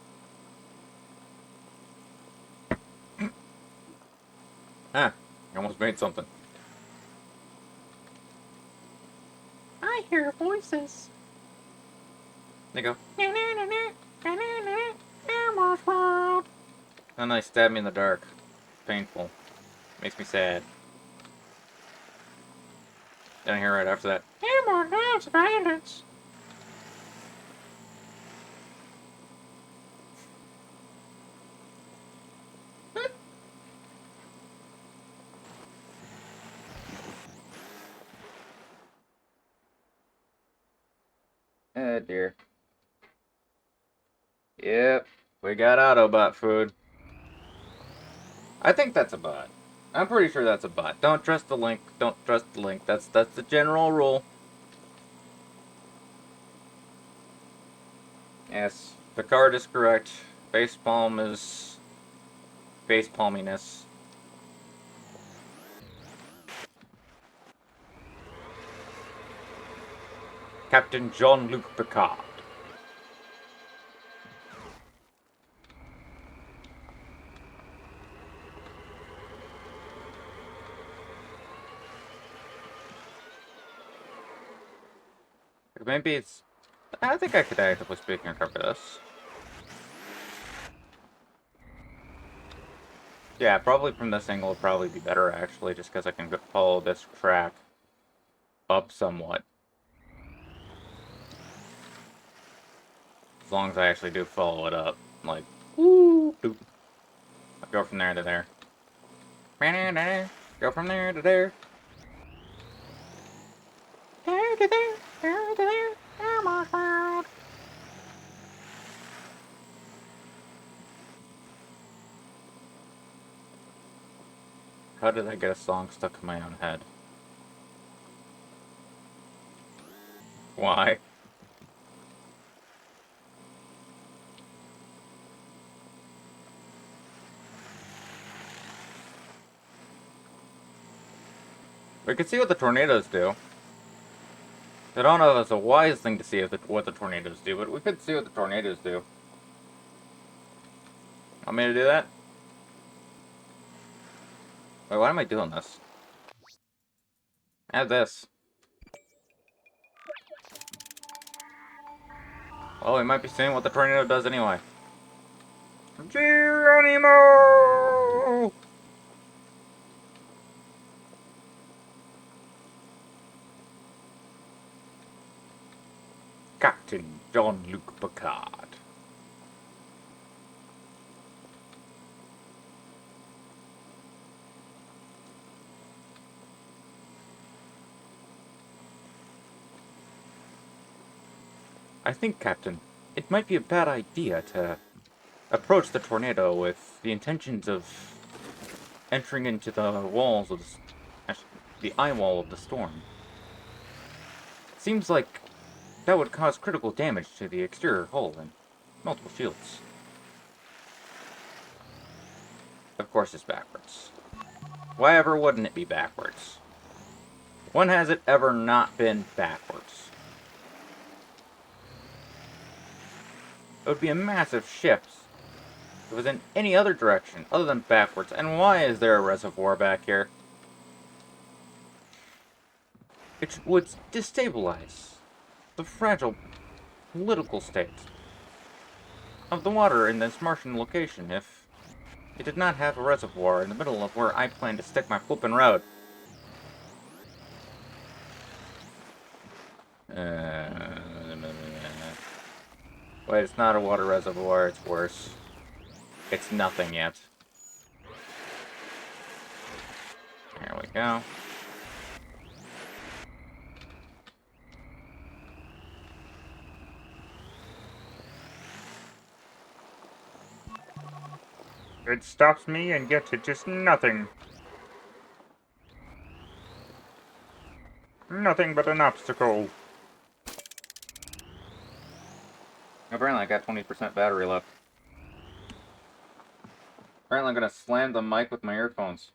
Ah, I almost made something. I hear voices. There you go. Elmo's World. Oh, nice. Stab me in the dark. Painful. Makes me sad. Then I hear right after that. Elmo loves violence. Oh dear. Yep. We got Autobot food. I think that's a bot. I'm pretty sure that's a bot. Don't trust the link. Don't trust the link. That's the general rule. Yes, the card is correct. Facepalm is facepalminess. Captain Jean-Luc Picard. Maybe it's. I think I could actively speak and cover this. Yeah, probably from this angle would probably be better actually, just because I can follow this track up somewhat. As long as I actually do follow it up. Like, woo, doop. I'll go from there to there. Go from there to there. There to there, there to there. Elmo's World. How did I get a song stuck in my own head? Why? We can see what the tornadoes do. I don't know if it's a wise thing to see what the tornadoes do, but we could see what the tornadoes do. Want me to do that? Wait, why am I doing this? Add this. Oh, we might be seeing what the tornado does anyway. Geronimo! Captain Jean-Luc Picard. I think, Captain, it might be a bad idea to approach the tornado with the intentions of entering into the walls of the eye wall of the storm. Seems like that would cause critical damage to the exterior hull and multiple shields. Of course it's backwards. Why ever wouldn't it be backwards? When has it ever not been backwards? It would be a massive shift if it was in any other direction other than backwards. And why is there a reservoir back here? It would destabilize the fragile political state of the water in this Martian location if it did not have a reservoir in the middle of where I plan to stick my flippin' road. Wait, it's not a water reservoir, it's worse. It's nothing yet. There we go. It stops me, and yet it is nothing. Nothing but an obstacle. Apparently I got 20% battery left. Apparently I'm gonna slam the mic with my earphones.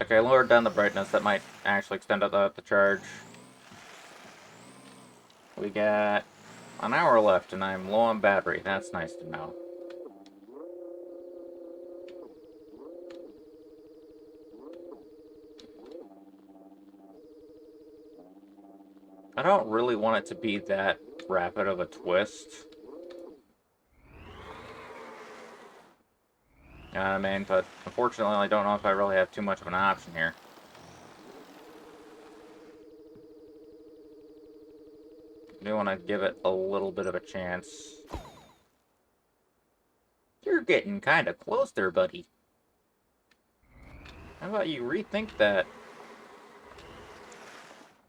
Okay, I lowered down the brightness. That might actually extend out the charge. We got an hour left and I'm low on battery. That's nice to know. I don't really want it to be that rapid of a twist. You know what I mean? But unfortunately, I don't know if I really have too much of an option here. I do want to give it a little bit of a chance. You're getting kind of close there, buddy. How about you rethink that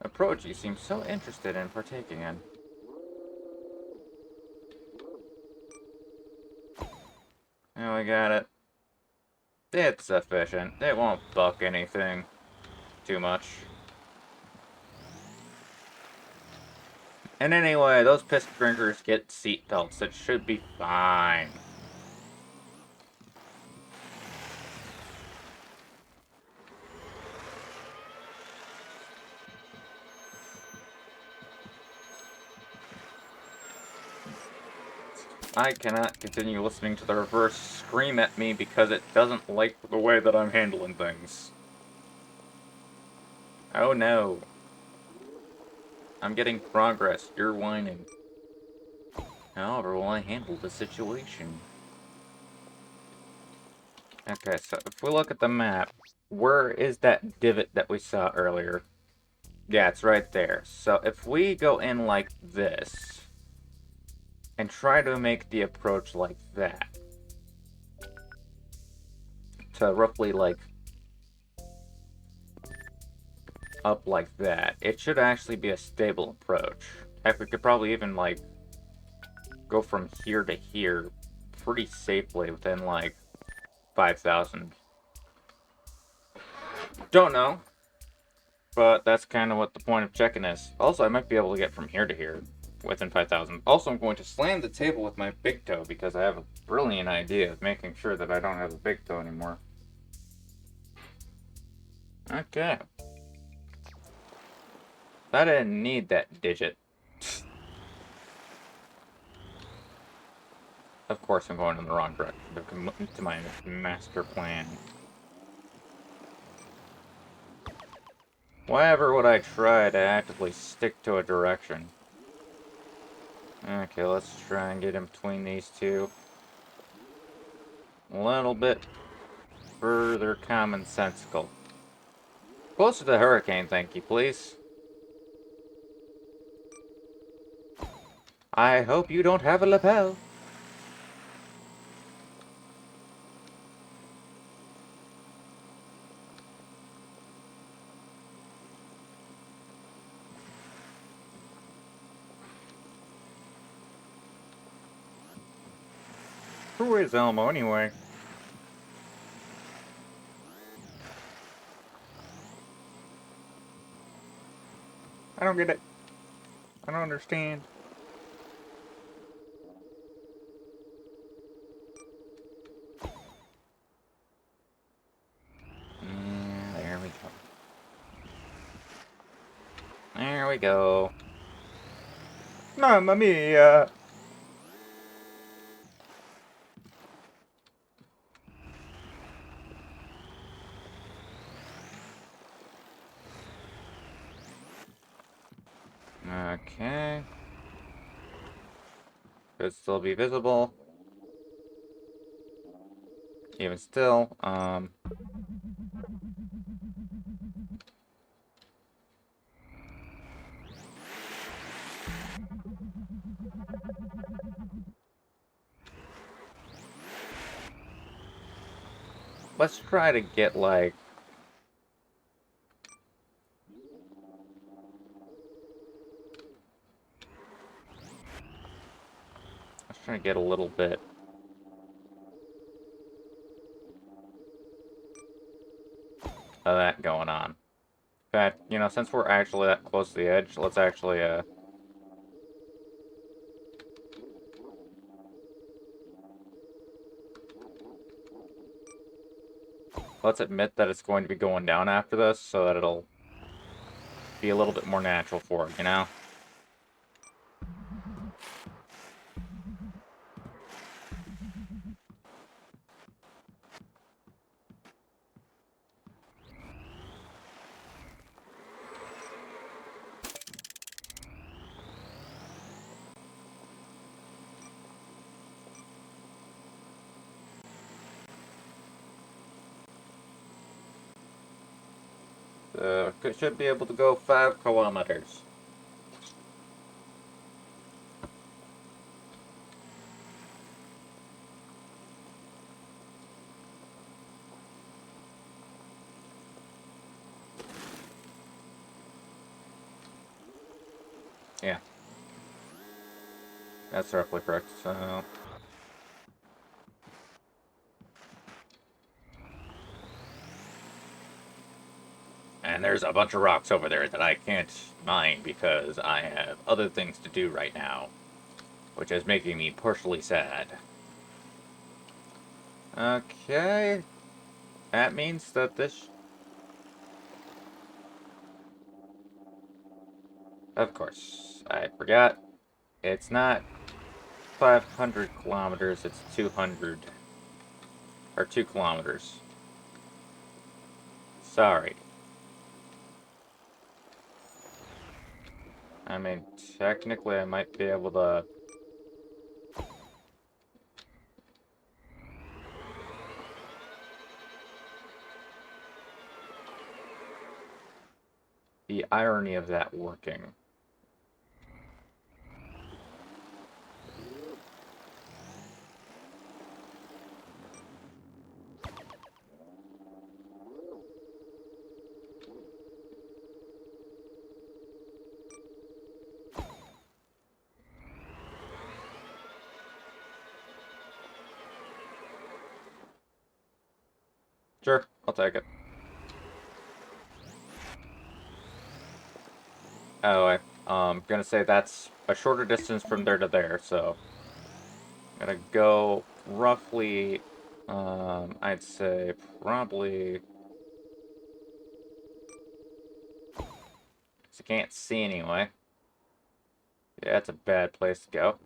approach you seem so interested in partaking in? Now we got it. It's sufficient. It won't buck anything too much. And anyway, those piss drinkers get seat belts. It should be fine. I cannot continue listening to the reverse scream at me because it doesn't like the way that I'm handling things. Oh no. I'm getting progress. You're whining. However, will I handle the situation? Okay, so if we look at the map, where is that divot that we saw earlier? Yeah, it's right there. So if we go in like this, and try to make the approach like that, to roughly like up like that, it should actually be a stable approach. Heck, we could probably even like go from here to here pretty safely within like 5,000. Don't know, but that's kind of what the point of checking is. Also, I might be able to get from here to here within 5,000. Also, I'm going to slam the table with my big toe because I have a brilliant idea of making sure that I don't have a big toe anymore. Okay. I didn't need that digit. Of course I'm going in the wrong direction to my master plan. Why ever would I try to actively stick to a direction? Okay, let's try and get in between these two. A little bit further commonsensical. Closer to the hurricane, thank you, please. I hope you don't have a lapel. Who is Elmo anyway? I don't get it. I don't understand. Yeah, there we go. There we go. Mamma mia! Okay. Could still be visible. Even still, let's try to get, like... Let's try to get a little bit... of that going on. In fact, you know, since we're actually that close to the edge, let's actually, let's admit that it's going to be going down after this, so that it'll be a little bit more natural for it, you know? Should be able to go 5 kilometers. Yeah. That's roughly correct, so... And there's a bunch of rocks over there that I can't mine because I have other things to do right now, which is making me partially sad. Okay. That means that this... Of course, I forgot. It's not 500 kilometers, it's 200. Or 2 kilometers. Sorry. I mean, technically I might be able to... The irony of that working. Sure, I'll take it. Oh, I'm gonna say that's a shorter distance from there to there, so... I'm gonna go roughly, I'd say probably So you can't see anyway. Yeah, that's a bad place to go.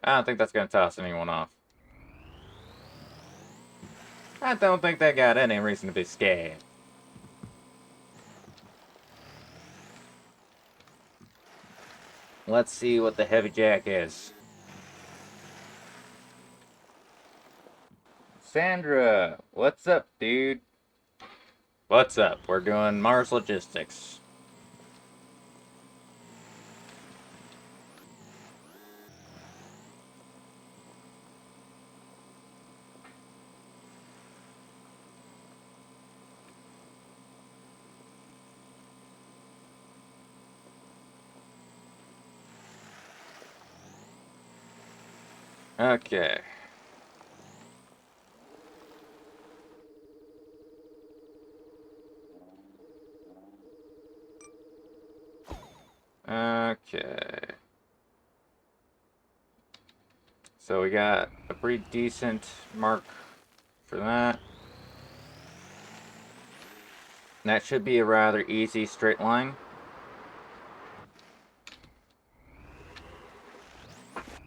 I don't think that's gonna toss anyone off. I don't think they got any reason to be scared. Let's see what the heavy jack is. Sandra, what's up, dude? What's up? We're doing Mars Logistics. Okay. Okay. So we got a pretty decent mark for that. That should be a rather easy straight line.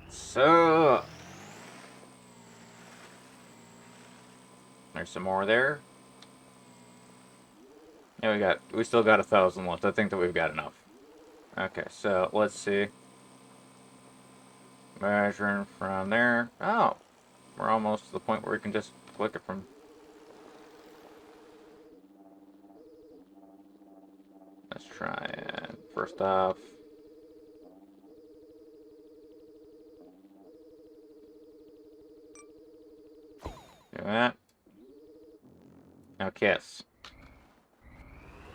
So there's some more there. Yeah, we still got 1,000 left. I think that we've got enough. Okay, so let's see. Measuring from there. Oh, we're almost to the point where we can just click it from. Let's try it. First off. Do that. Now kiss.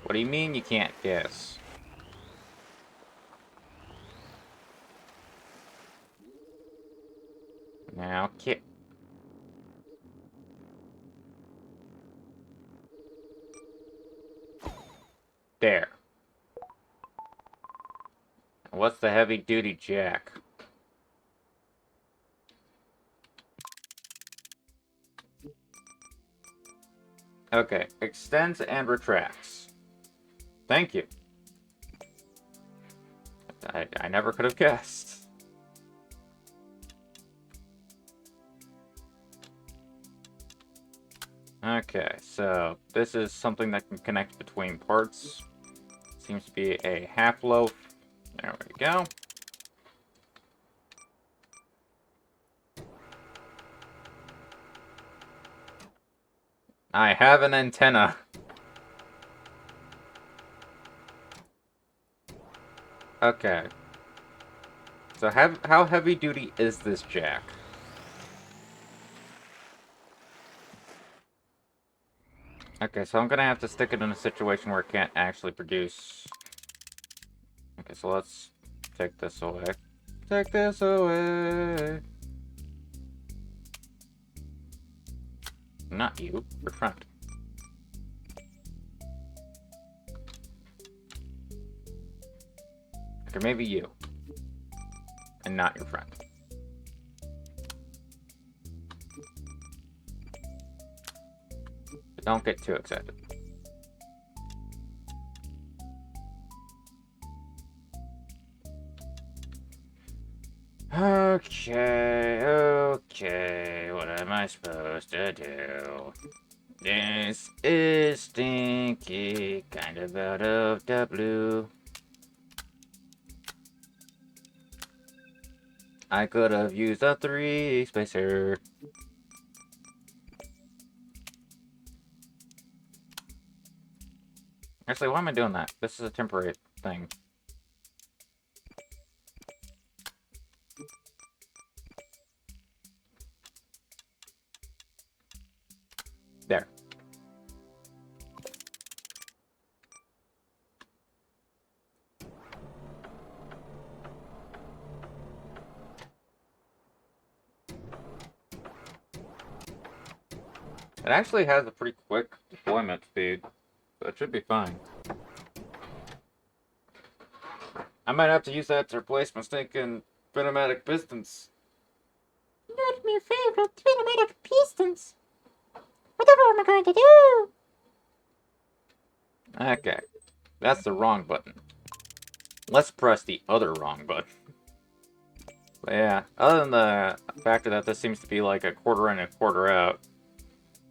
What do you mean you can't kiss? Now kiss. There. What's the heavy duty jack? Okay, extends and retracts. Thank you. I never could have guessed. Okay, so this is something that can connect between parts. Seems to be a half loaf. There we go. I have an antenna. Okay. So how heavy duty is this jack? Okay, so I'm gonna have to stick it in a situation where it can't actually produce. Okay, so let's take this away. Take this away. Not you, your friend. Okay, maybe you. And not your friend. But don't get too excited. Okay, what am I supposed to do? This is stinky, kind of out of the blue. I could have used a 3-spacer. Actually, why am I doing that? This is a temporary thing. There. It actually has a pretty quick deployment speed, so it should be fine. I might have to use that to replace my stinking Venomatic Pistons. Not my favorite Venomatic Pistons. Whatever am I going to do? Okay, that's the wrong button. Let's press the other wrong button. But yeah, other than the factor that this seems to be like a quarter in and quarter out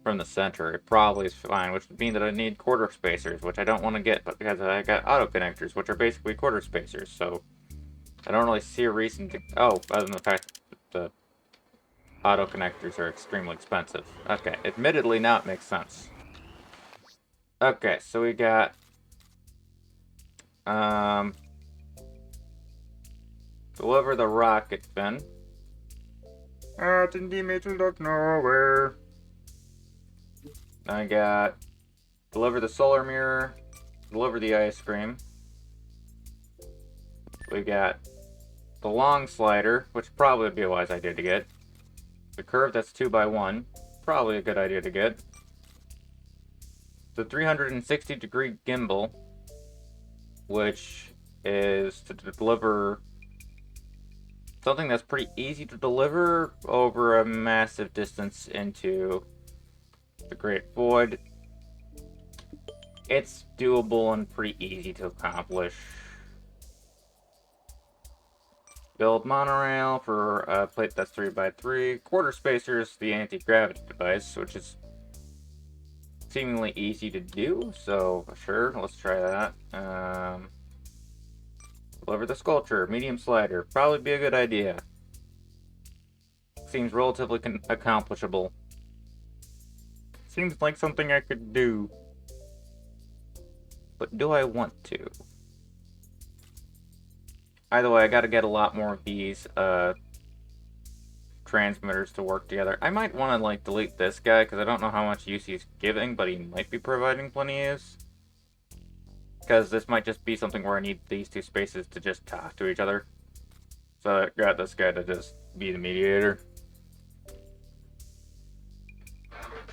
from the center, it probably is fine, which would mean that I need quarter spacers, which I don't want to get, but because I got auto connectors, which are basically quarter spacers, so I don't really see a reason to... Oh, other than the fact that the auto connectors are extremely expensive. Okay, admittedly now it makes sense. Okay, so we got... Deliver the rocket fin. Out in the middle of nowhere. I got deliver the solar mirror, deliver the ice cream. We got the long slider, which probably would be a wise idea to get. The curve that's 2x1, probably a good idea to get. The 360-degree gimbal, which is to deliver something that's pretty easy to deliver over a massive distance into the Great Void. It's doable and pretty easy to accomplish. Build monorail for a plate that's 3x3. Quarter spacers, the anti-gravity device, which is seemingly easy to do, so sure, let's try that. Deliver the sculpture, medium slider, probably be a good idea. Seems relatively accomplishable. Seems like something I could do. But do I want to? Either way, I gotta get a lot more of these transmitters to work together. I might want to like delete this guy because I don't know how much use he's giving, but he might be providing plenty of use. Because this might just be something where I need these two spaces to just talk to each other. So I got this guy to just be the mediator.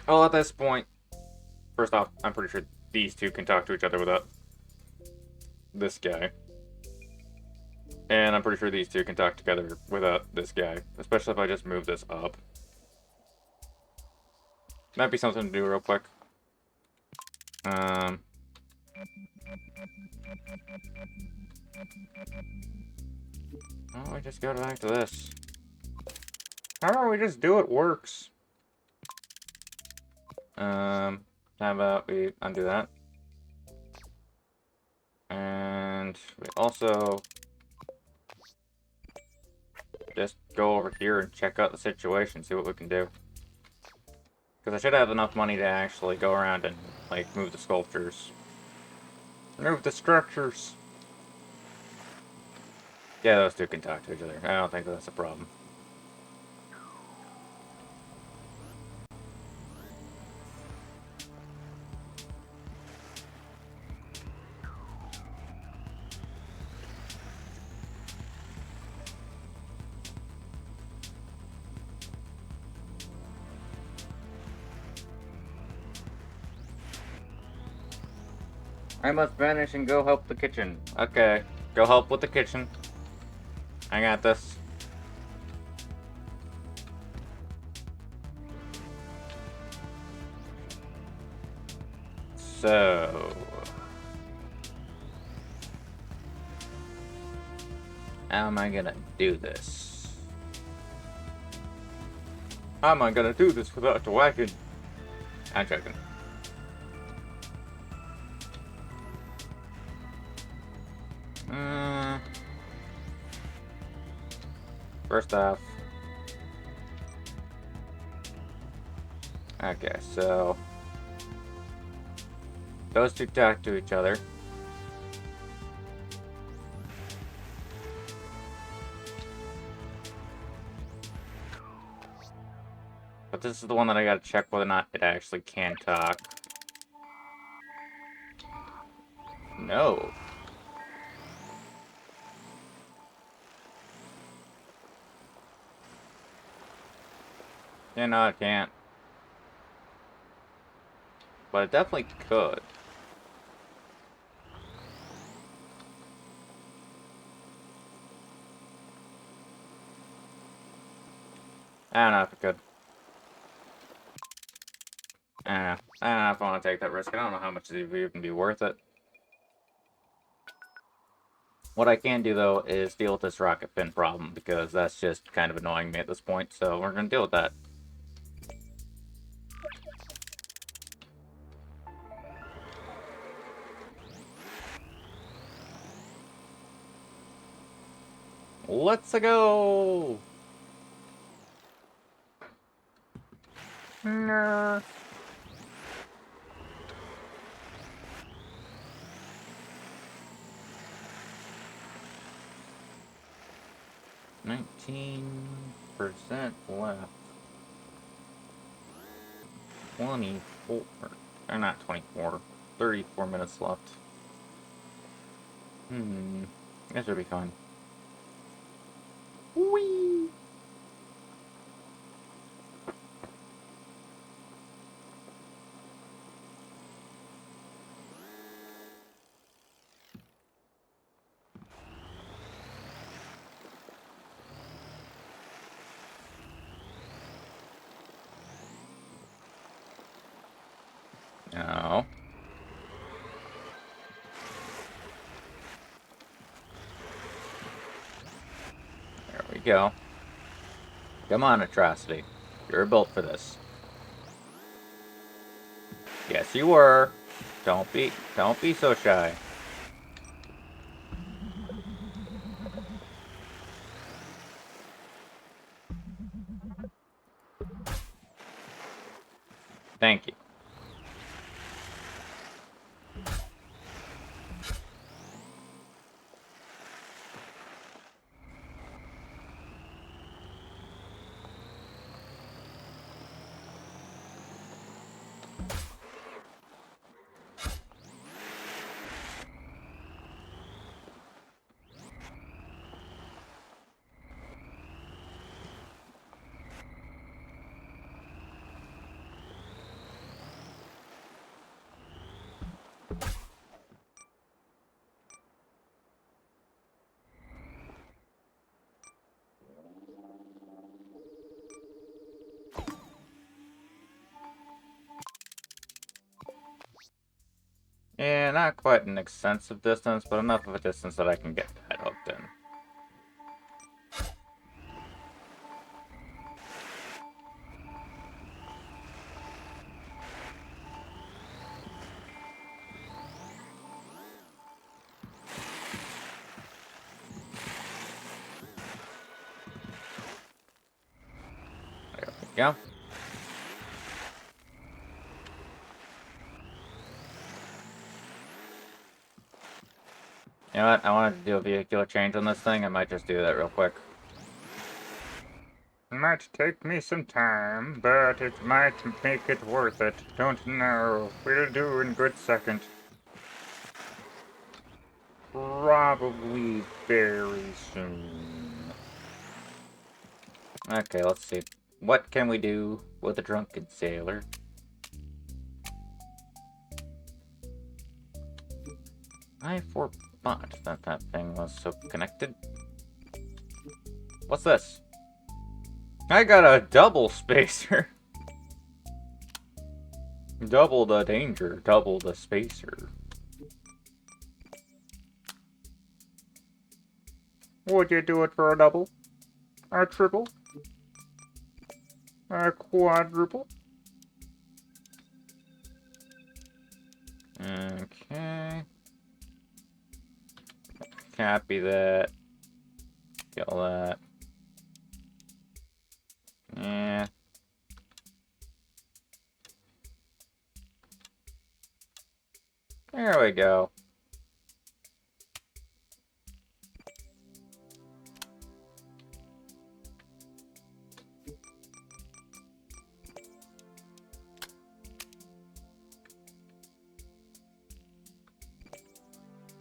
Well, at this point, first off, I'm pretty sure these two can talk to each other without this guy. And I'm pretty sure these two can talk together without this guy. Especially if I just move this up. Might be something to do real quick. Oh, we just go back to this. However we just do it works. How about we undo that? And we also just go over here and check out the situation, see what we can do. Because I should have enough money to actually go around and, like, move the sculptures. Move the structures! Yeah, those two can talk to each other. I don't think that's a problem. I must vanish and go help the kitchen. Okay, go help with the kitchen. I got this. So... how am I gonna do this? How am I gonna do this without the wagon? I'm joking. First off... okay, so... those two talk to each other. But this is the one that I gotta check whether or not it actually can talk. No. Yeah, no, it can't. But it definitely could. I don't know if it could. I don't know if I want to take that risk. I don't know how much it would even be worth it. What I can do, though, is deal with this rocket fin problem, because that's just kind of annoying me at this point, so we're going to deal with that. Let's go! No. %19 left. 24. Or not 24. 34 minutes left. That should be fine. Whee! No. There we go. Come on, Atrocity. You're built for this. Yes, you were. Don't be so shy. Thank you. Yeah, not quite an extensive distance, but enough of a distance that I can get that hooked in. There we go. You know what? I wanted to do a vehicular change on this thing. I might just do that real quick. Might take me some time, but it might make it worth it. Don't know. We'll do in good second. Probably very soon. Okay, let's see. What can we do with a drunken sailor? I forgot that that thing was so connected. What's this? I got a double spacer. Double the danger, double the spacer. Would you do it for a double? A triple? A quadruple? Okay. Copy that. Kill that. Yeah. There we go.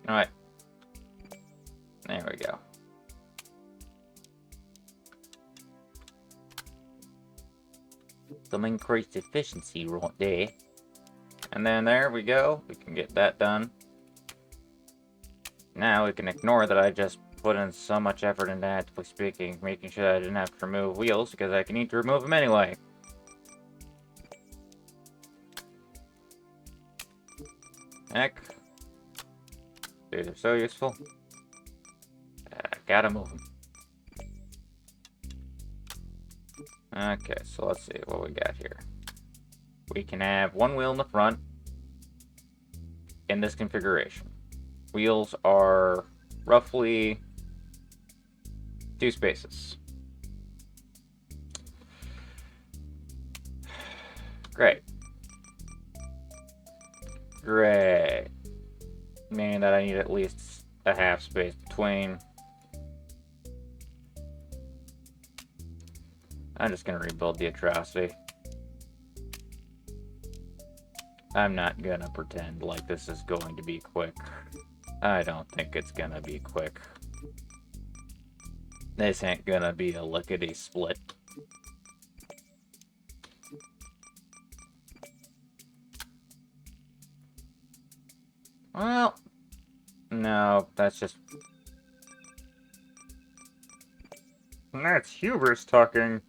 Alright. There we go. Some increased efficiency right there. And then there we go. We can get that done. Now we can ignore that I just put in so much effort into actively speaking, making sure that I didn't have to remove wheels, because I can need to remove them anyway. Heck. These are so useful. Gotta move them. Okay, so let's see what we got here. We can have one wheel in the front in this configuration. Wheels are roughly 2 spaces. Great. Great. Meaning that I need at least a half space between. I'm just gonna rebuild the atrocity. I'm not gonna pretend like this is going to be quick. I don't think it's gonna be quick. This ain't gonna be a lickety-split. Well, no, that's just... That's hubris talking.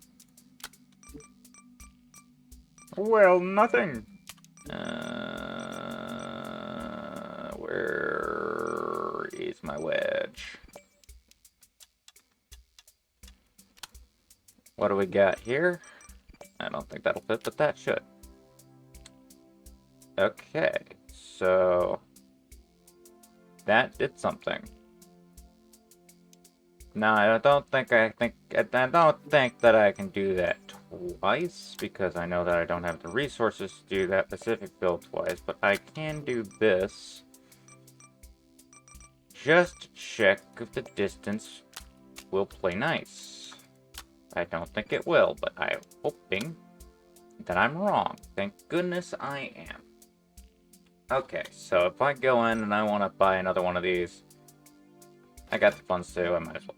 Well, nothing. Where is my wedge? What do we got here? I don't think that'll fit, but that should. Okay, so that did something. No, I don't think that I can do that twice, because I know that I don't have the resources to do that specific build twice, but I can do this just to check if the distance will play nice. I don't think it will, but I'm hoping that I'm wrong. Thank goodness I am. Okay, so if I go in and I want to buy another one of these, I got the funds too, I might as well.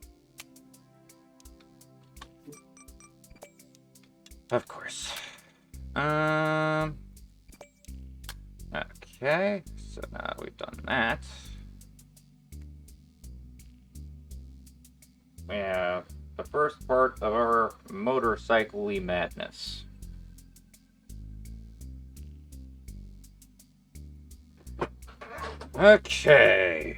Of course. Okay, so now we've done that. We have the first part of our motorcycle-y madness. Okay.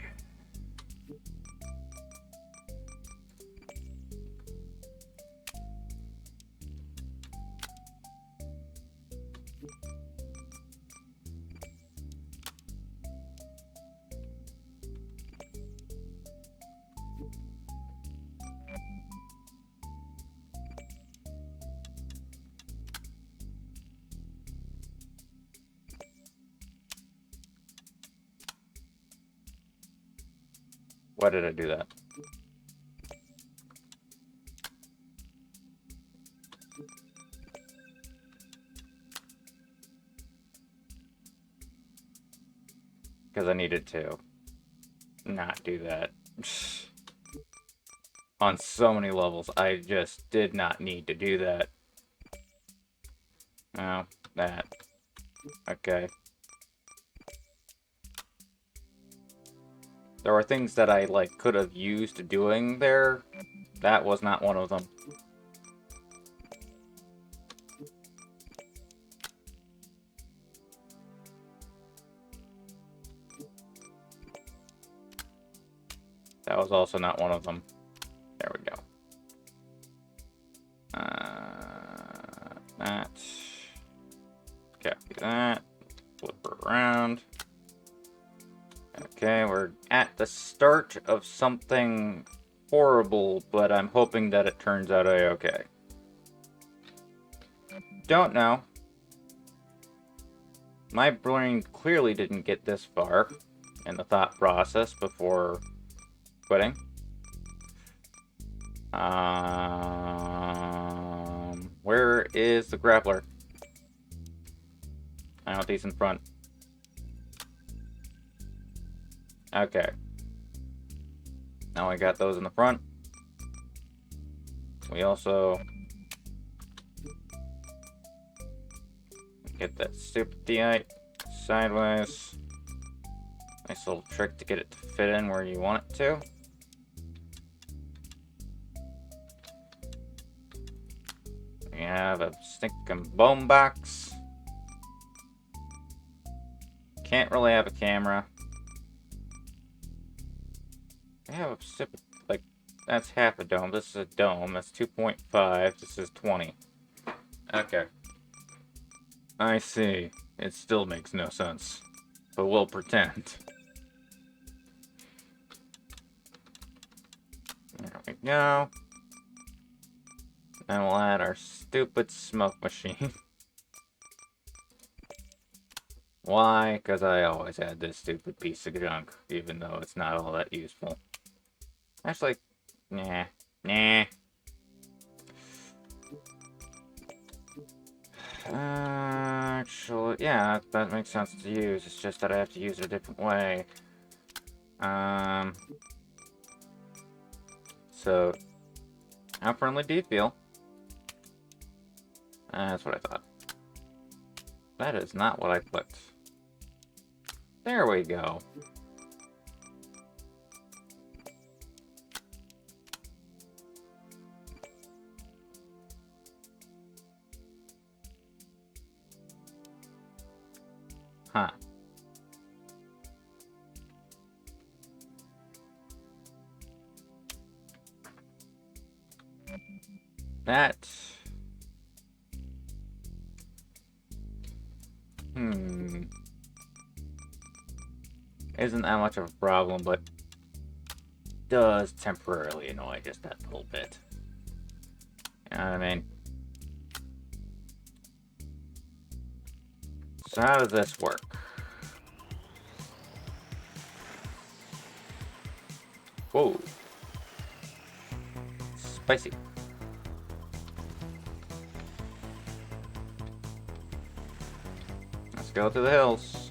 Why did I do that? Because I needed to not do that. On so many levels, I just did not need to do that. Oh, that. Okay. There were things that I, like, could have used doing there. That was not one of them. That was also not one of them. There we go. That. Copy that. Flip her around. Okay, we're at the start of something horrible, but I'm hoping that it turns out a-okay. Don't know. My brain clearly didn't get this far in the thought process before quitting. Where is the grappler? I want these in front. Okay. Now I got those in the front. We also get that sideways. Nice little trick to get it to fit in where you want it to. We have a stinking bone box. Can't really have a camera. We have a stupid, like, that's half a dome. This is a dome. That's 2.5. This is 20. Okay. I see. It still makes no sense. But we'll pretend. There we go. Then we'll add our stupid smoke machine. Why? Because I always add this stupid piece of junk, even though it's not all that useful. Actually, nah. Actually, yeah, that makes sense to use. It's just that I have to use it a different way. So, how friendly do you feel? That's what I thought. That is not what I clicked. There we go. Huh. That... Isn't that much of a problem, but does temporarily annoy just that little bit. You know what I mean? So how does this work? Whoa. Spicy. Let's go to the hills.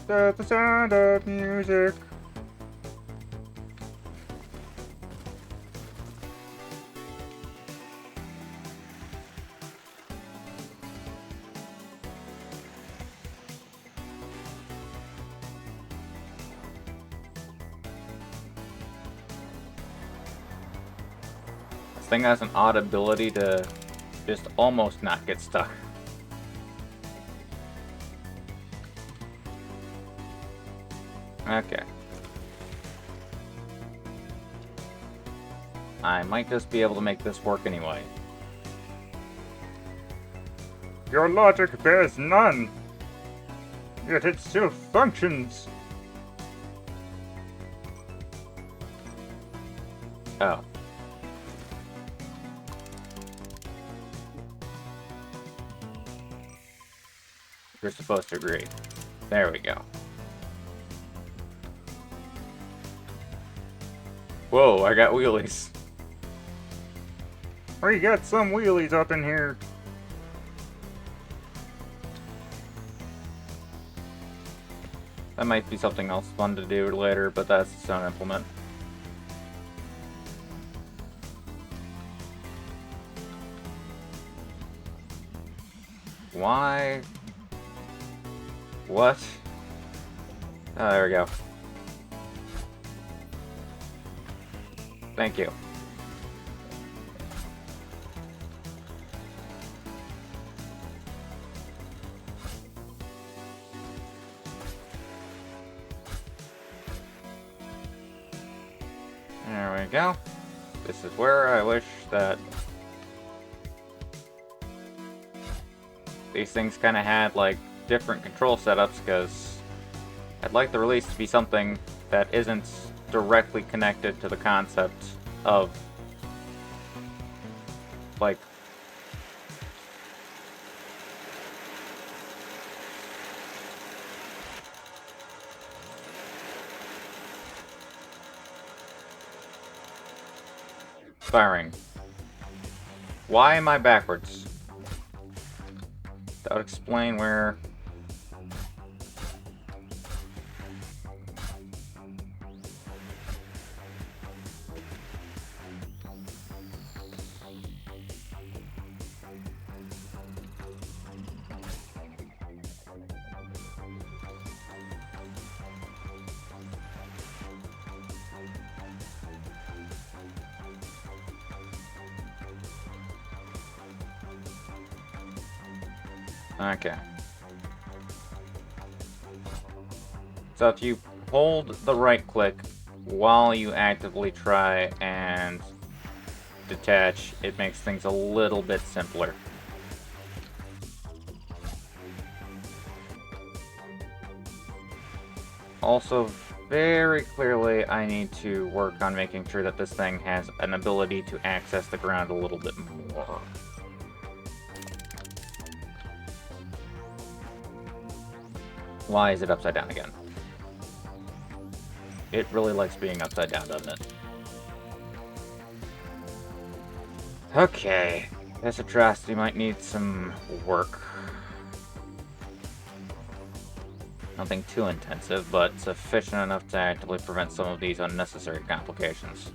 The sound of music. This thing has an odd ability to just almost not get stuck. Okay. I might just be able to make this work anyway. Your logic bears none. Yet it still functions. Oh. You're supposed to agree. There we go. Whoa, I got wheelies. We got some wheelies up in here. That might be something else fun to do later, but that's its own implement. Why? What? Oh, there we go. Thank you. There we go. This is where I wish that these things kind of had, like, different control setups, because I'd like the release to be something that isn't directly connected to the concept of, like, firing. Why am I backwards? That would explain where... Okay. So if you hold the right click while you actively try and detach, it makes things a little bit simpler. Also, very clearly, I need to work on making sure that this thing has an ability to access the ground a little bit more. Why is it upside down again? It really likes being upside down, doesn't it? Okay, this atrocity might need some work. Nothing too intensive, but sufficient enough to actively prevent some of these unnecessary complications.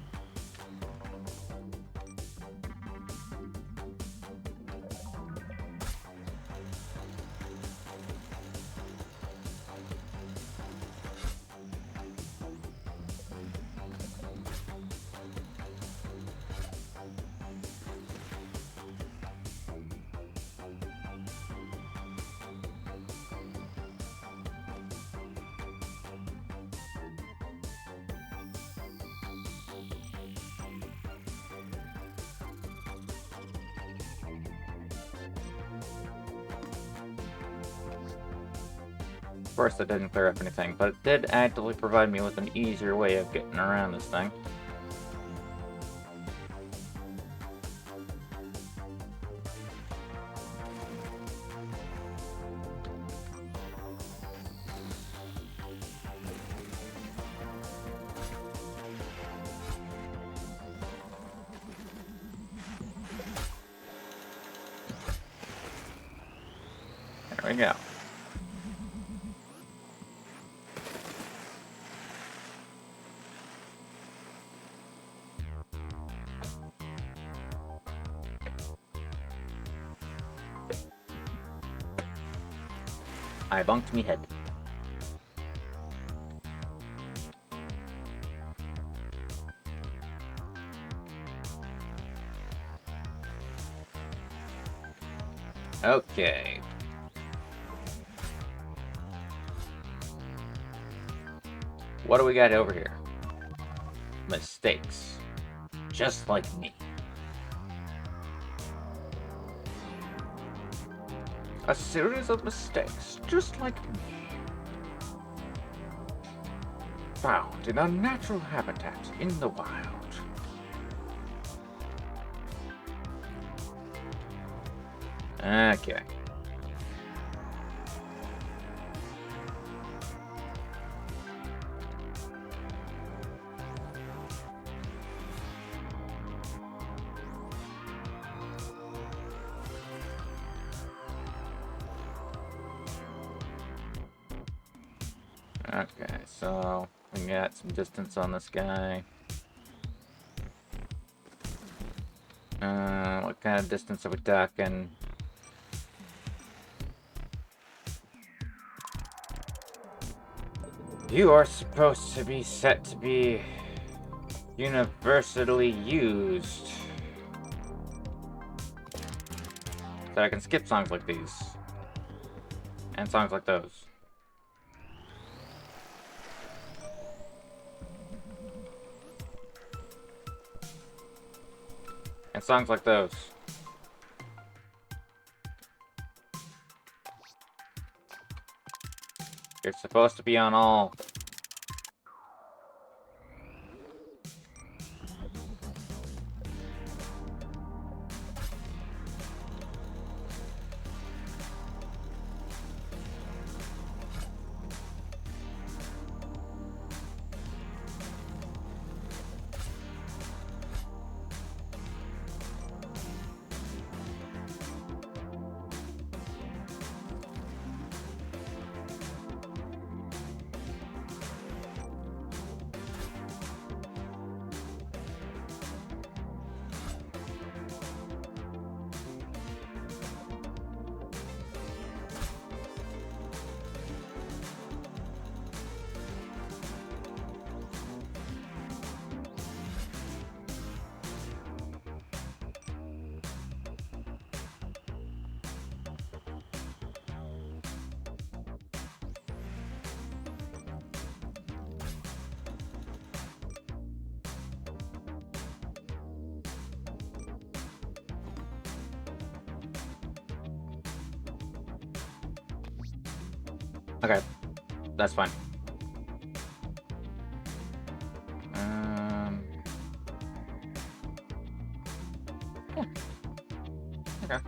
Of course, it didn't clear up anything, but it did actively provide me with an easier way of getting around this thing. There we go. I bunked me head. Okay. What do we got over here? Mistakes. Just like me. A series of mistakes, just like me. Found in a natural habitat in the wild. Okay. Okay, so we got some distance on this guy. What kind of distance are we talking? You are supposed to be set to be universally used. So I can skip songs like these. And songs like those. And songs like those. You're supposed to be on all. Okay, that's fine. Yeah. Okay.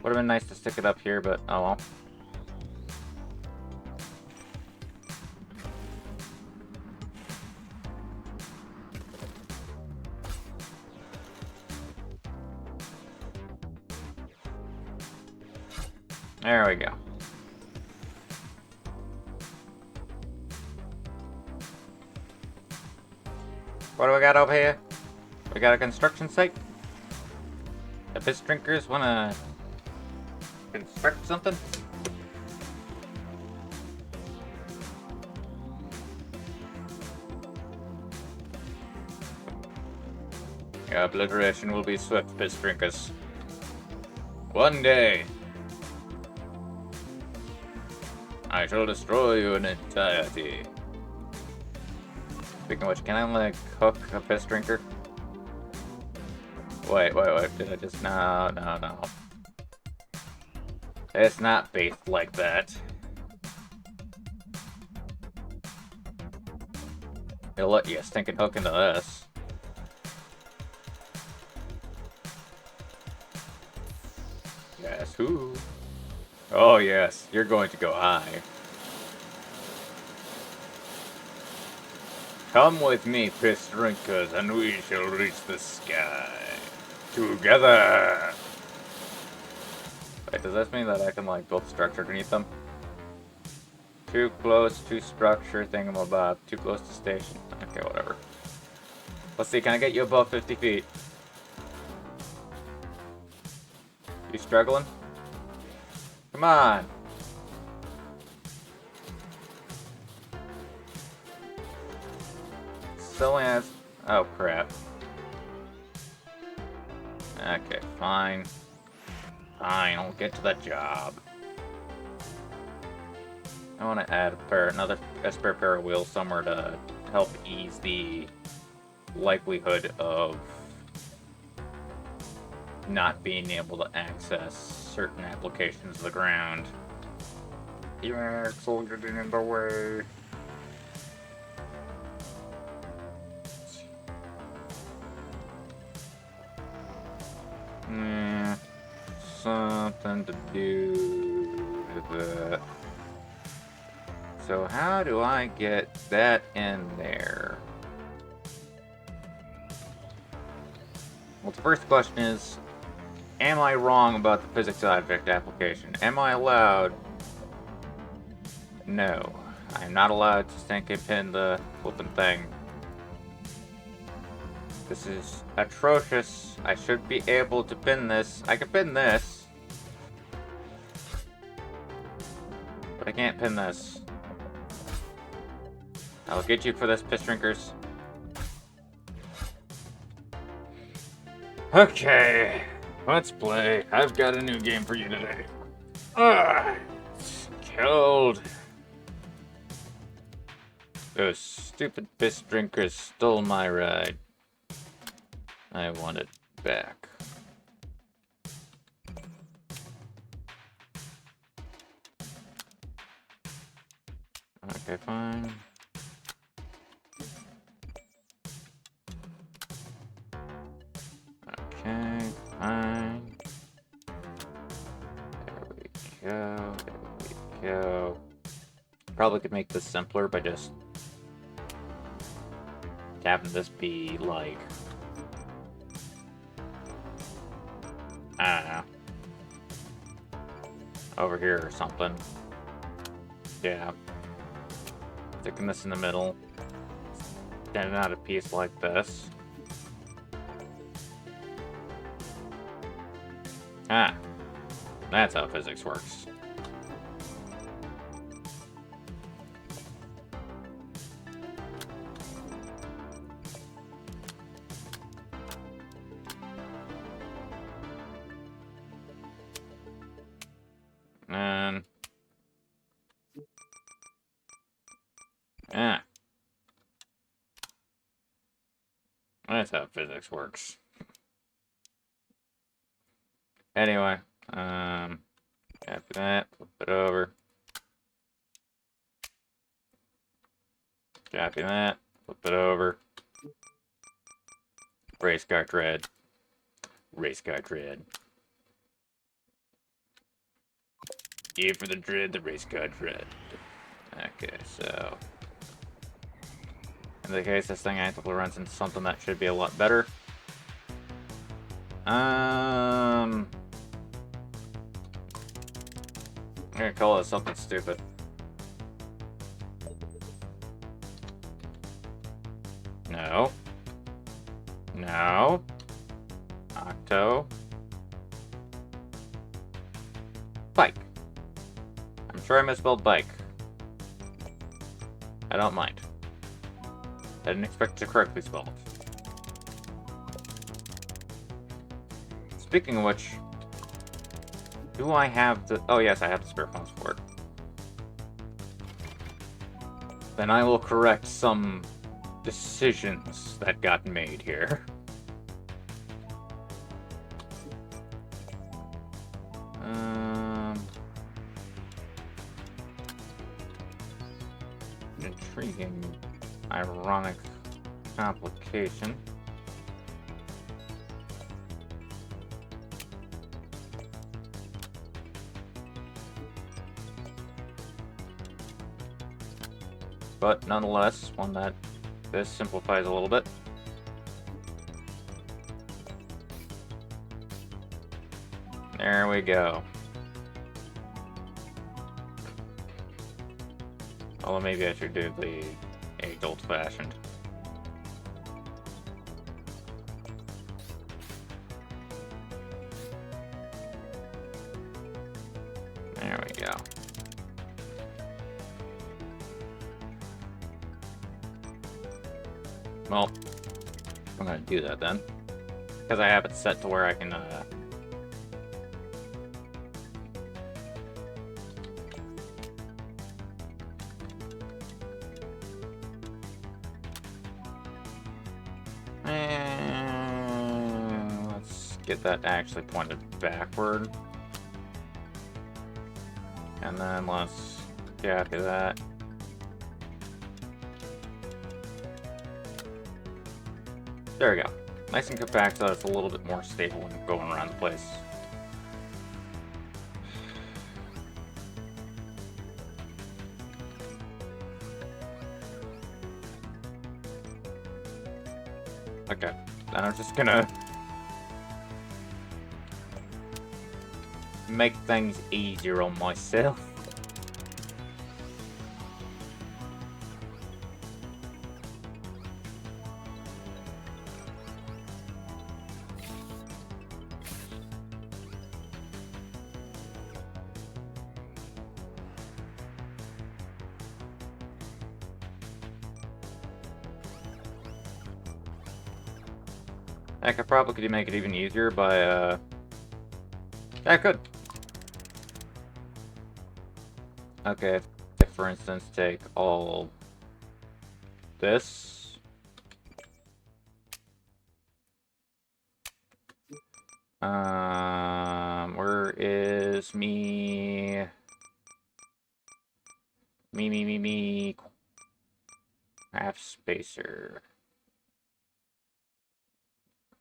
Would have been nice to stick it up here, but oh well. There we go. What do we got over here? We got a construction site? The piss drinkers wanna construct something? Yeah, obliteration will be swift, piss drinkers. One day, I shall destroy you in entirety. Speaking of which, can I like hook a piss drinker? Wait, did I just... No. It's not based like that. It'll let you stinking hook into this. Yes, who? Oh yes, you're going to go high. Come with me, piss drinkers, and we shall reach the sky. Together! Wait, does this mean that I can, like, build structure underneath them? Too close to structure thingamabob. Too close to station. Okay, whatever. Let's see, can I get you above 50 feet? You struggling? Come on! Still has... Oh, crap. Okay, fine. Fine, I'll get to the job. I want to add another spare pair of wheels somewhere to help ease the likelihood of not being able to access certain applications of the ground. The axle getting in the way. Yeah, something to do with that. So how do I get that in there? Well, the first question is, am I wrong about the physics object application? Am I allowed? No. I'm not allowed to stink and pin the flipping thing. This is atrocious. I should be able to pin this. I can pin this. But I can't pin this. I'll get you for this, piss drinkers. Okay, let's play. I've got a new game for you today. It's cold. Those stupid piss drinkers stole my ride. I want it back. Okay, fine. Okay, fine. There we go, there we go. Probably could make this simpler by just having this be like, I don't know, over here or something. Yeah. Sticking this in the middle. Standing out a piece like this. Ah. That's how physics works. And... ah. That's how physics works. Anyway, after that, flip it over. Copy that, flip it over. Race car tread. Race car tread. E for the dread, the race car tread. Okay, so in the case this thing actively runs into something that should be a lot better. I'm gonna call it something stupid. No. No. Octo. Bike. I'm sure I misspelled bike. I don't mind. I didn't expect to correctly spell it. Speaking of which, do I have the... Oh yes, I have the spare funds for it. Then I will correct some decisions that got made here. Intriguing, ironic complication. But nonetheless, one that this simplifies a little bit. There we go. Although maybe I should do the aged old-fashioned. There we go. Well, I'm gonna do that then. Because I have it set to where I can, let's get that actually pointed backward. And then let's copy that. There we go. Nice and compact so it's a little bit more stable when going around the place. Okay, then I'm just gonna make things easier on myself. Heck, I probably could make it even easier by, yeah, I could. Okay, if, for instance, take all this. Where is me? Me. Half spacer.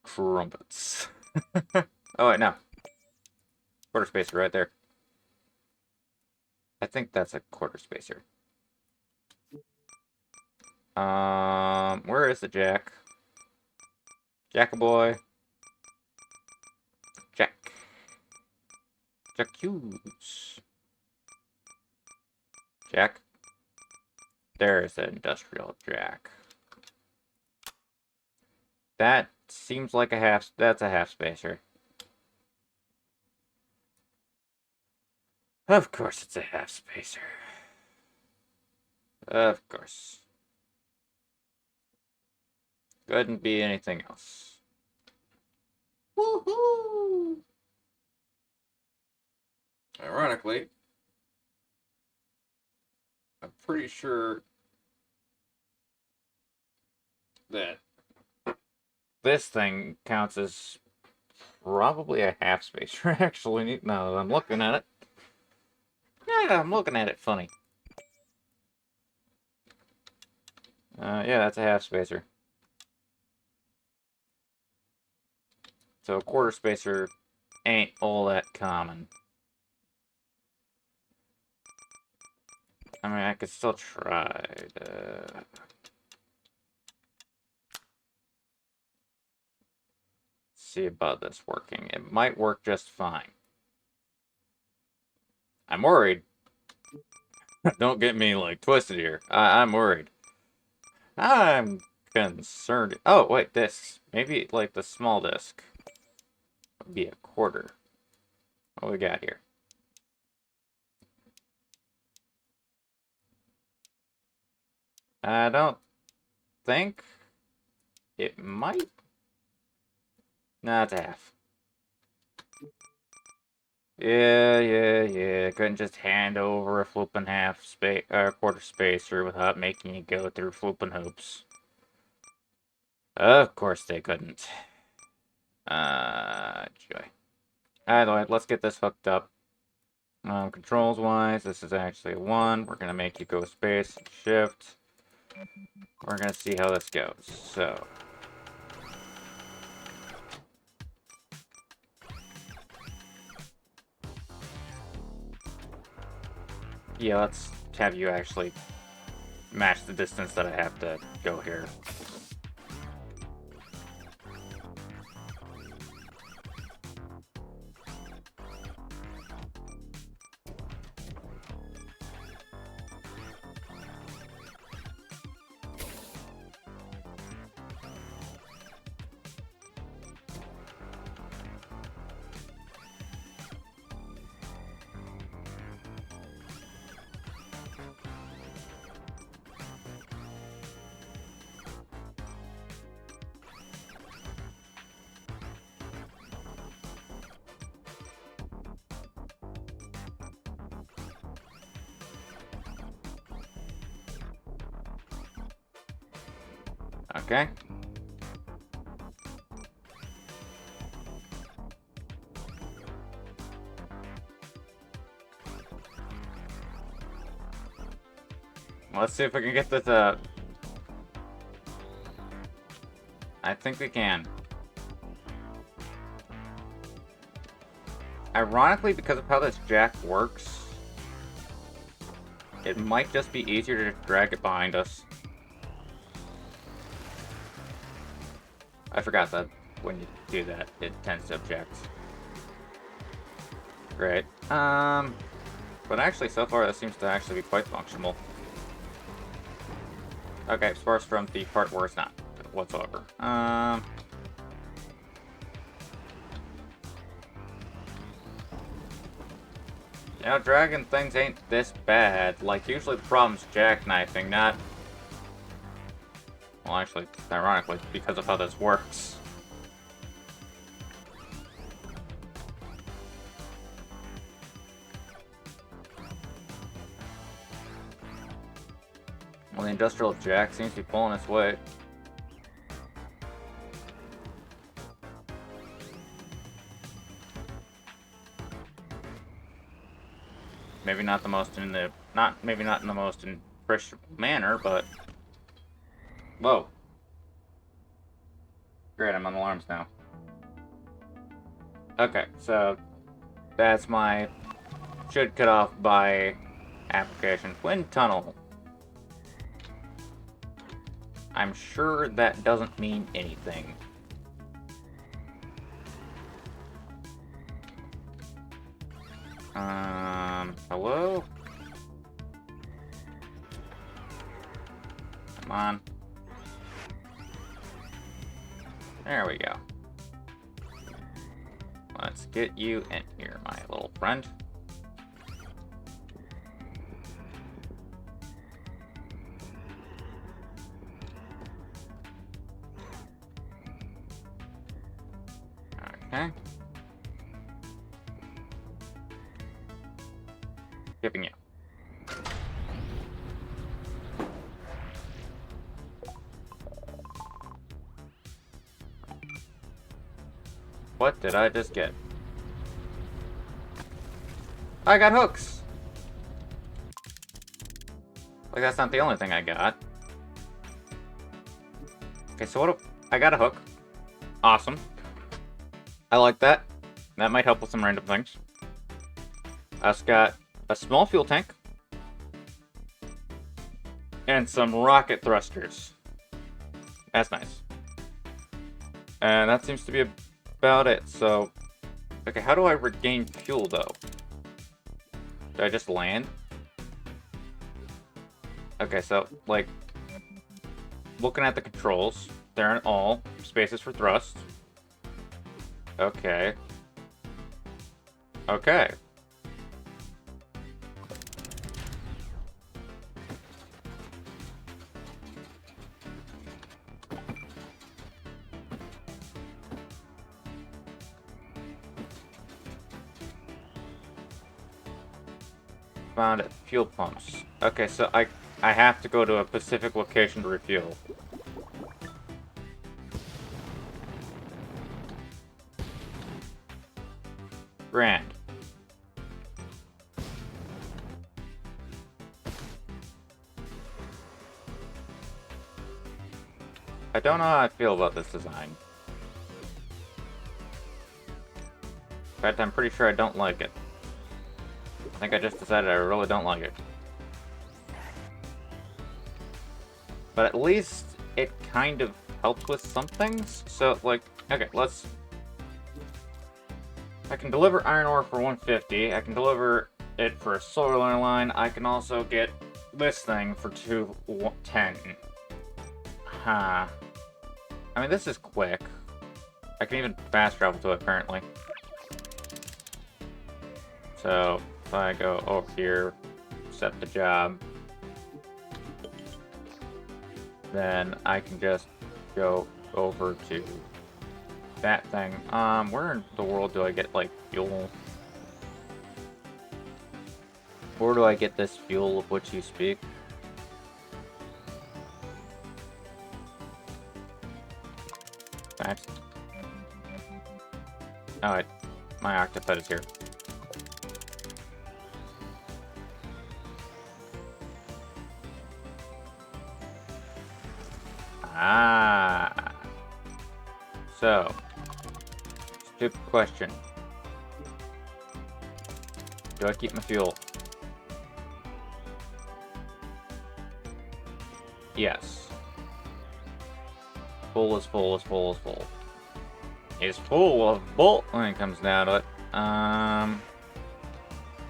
Crumpets. Oh, wait, no. Quarter spacer right there. I think that's a quarter spacer. Where is the jack? Jack-a-boy. Jack. Jack Hughes. Jack. There's the industrial jack. That seems like a half... That's a half spacer. Of course it's a half spacer. Of course. Couldn't be anything else. Woohoo! Ironically, I'm pretty sure that this thing counts as probably a half spacer, actually, now that I'm looking at it. Yeah, I'm looking at it funny. Yeah, that's a half spacer. So a quarter spacer ain't all that common. I mean, I could still try to... see about this working. It might work just fine. I'm worried. Don't get me, like, twisted here. I'm worried. I'm concerned. Oh, wait, discs. Maybe, like, the small disc would be a quarter. What we got here? I don't think it might. Nah, it's a half. Yeah. Couldn't just hand over a flippin' half space, quarter spacer without making you go through flippin' hoops. Of course they couldn't. Joy. Either way, let's get this hooked up. Controls-wise, this is actually a 1. We're gonna make you go space, shift. We're gonna see how this goes. So. Yeah, let's have you actually match the distance that I have to go here. Okay. Let's see if we can get this up. I think we can. Ironically, because of how this jack works, it might just be easier to drag it behind us. I forgot that when you do that, it tends to object. Great. But actually, so far, this seems to actually be quite functional. Okay, as far as from the part where it's not whatsoever. You know, dragging things ain't this bad. Like, usually the problem's jackknifing, not... Well, actually, ironically, because of how this works. Well, the industrial jack seems to be pulling its weight. Maybe not the most in the... maybe not in the most impressive manner, but... Whoa. Great, I'm on alarms now. Okay, so... That's my... Should cut off by... application. Wind tunnel. I'm sure that doesn't mean anything. Hello? Come on. There we go. Let's get you in here, my little friend. Okay. Skipping you. What did I just get? I got hooks! Like, that's not the only thing I got. Okay, so what? I got a hook. Awesome. I like that. That might help with some random things. I also got a small fuel tank. And some rocket thrusters. That's nice. And that seems to be about it, so... Okay, how do I regain fuel, though? Do I just land? Okay, so, like... Looking at the controls, they're in all. Spaces for thrust. Okay. Okay. Found at fuel pumps. Okay, so I have to go to a specific location to refuel. Grand. I don't know how I feel about this design. In fact, I'm pretty sure I don't like it. I think I just decided I really don't like it. But at least it kind of helped with some things. So, like, okay, let's... I can deliver iron ore for 150. I can deliver it for a solar line. I can also get this thing for 210. Huh. I mean, this is quick. I can even fast travel to it, apparently. So, if I go over here, set the job, then I can just go over to that thing. Where in the world do I get, like, fuel? Where do I get this fuel of which you speak? Fact. Alright, my octopus is here. Ah. So, stupid question. Do I keep my fuel? Yes. Full is full is full is full. It's full of bolt when it comes down to it.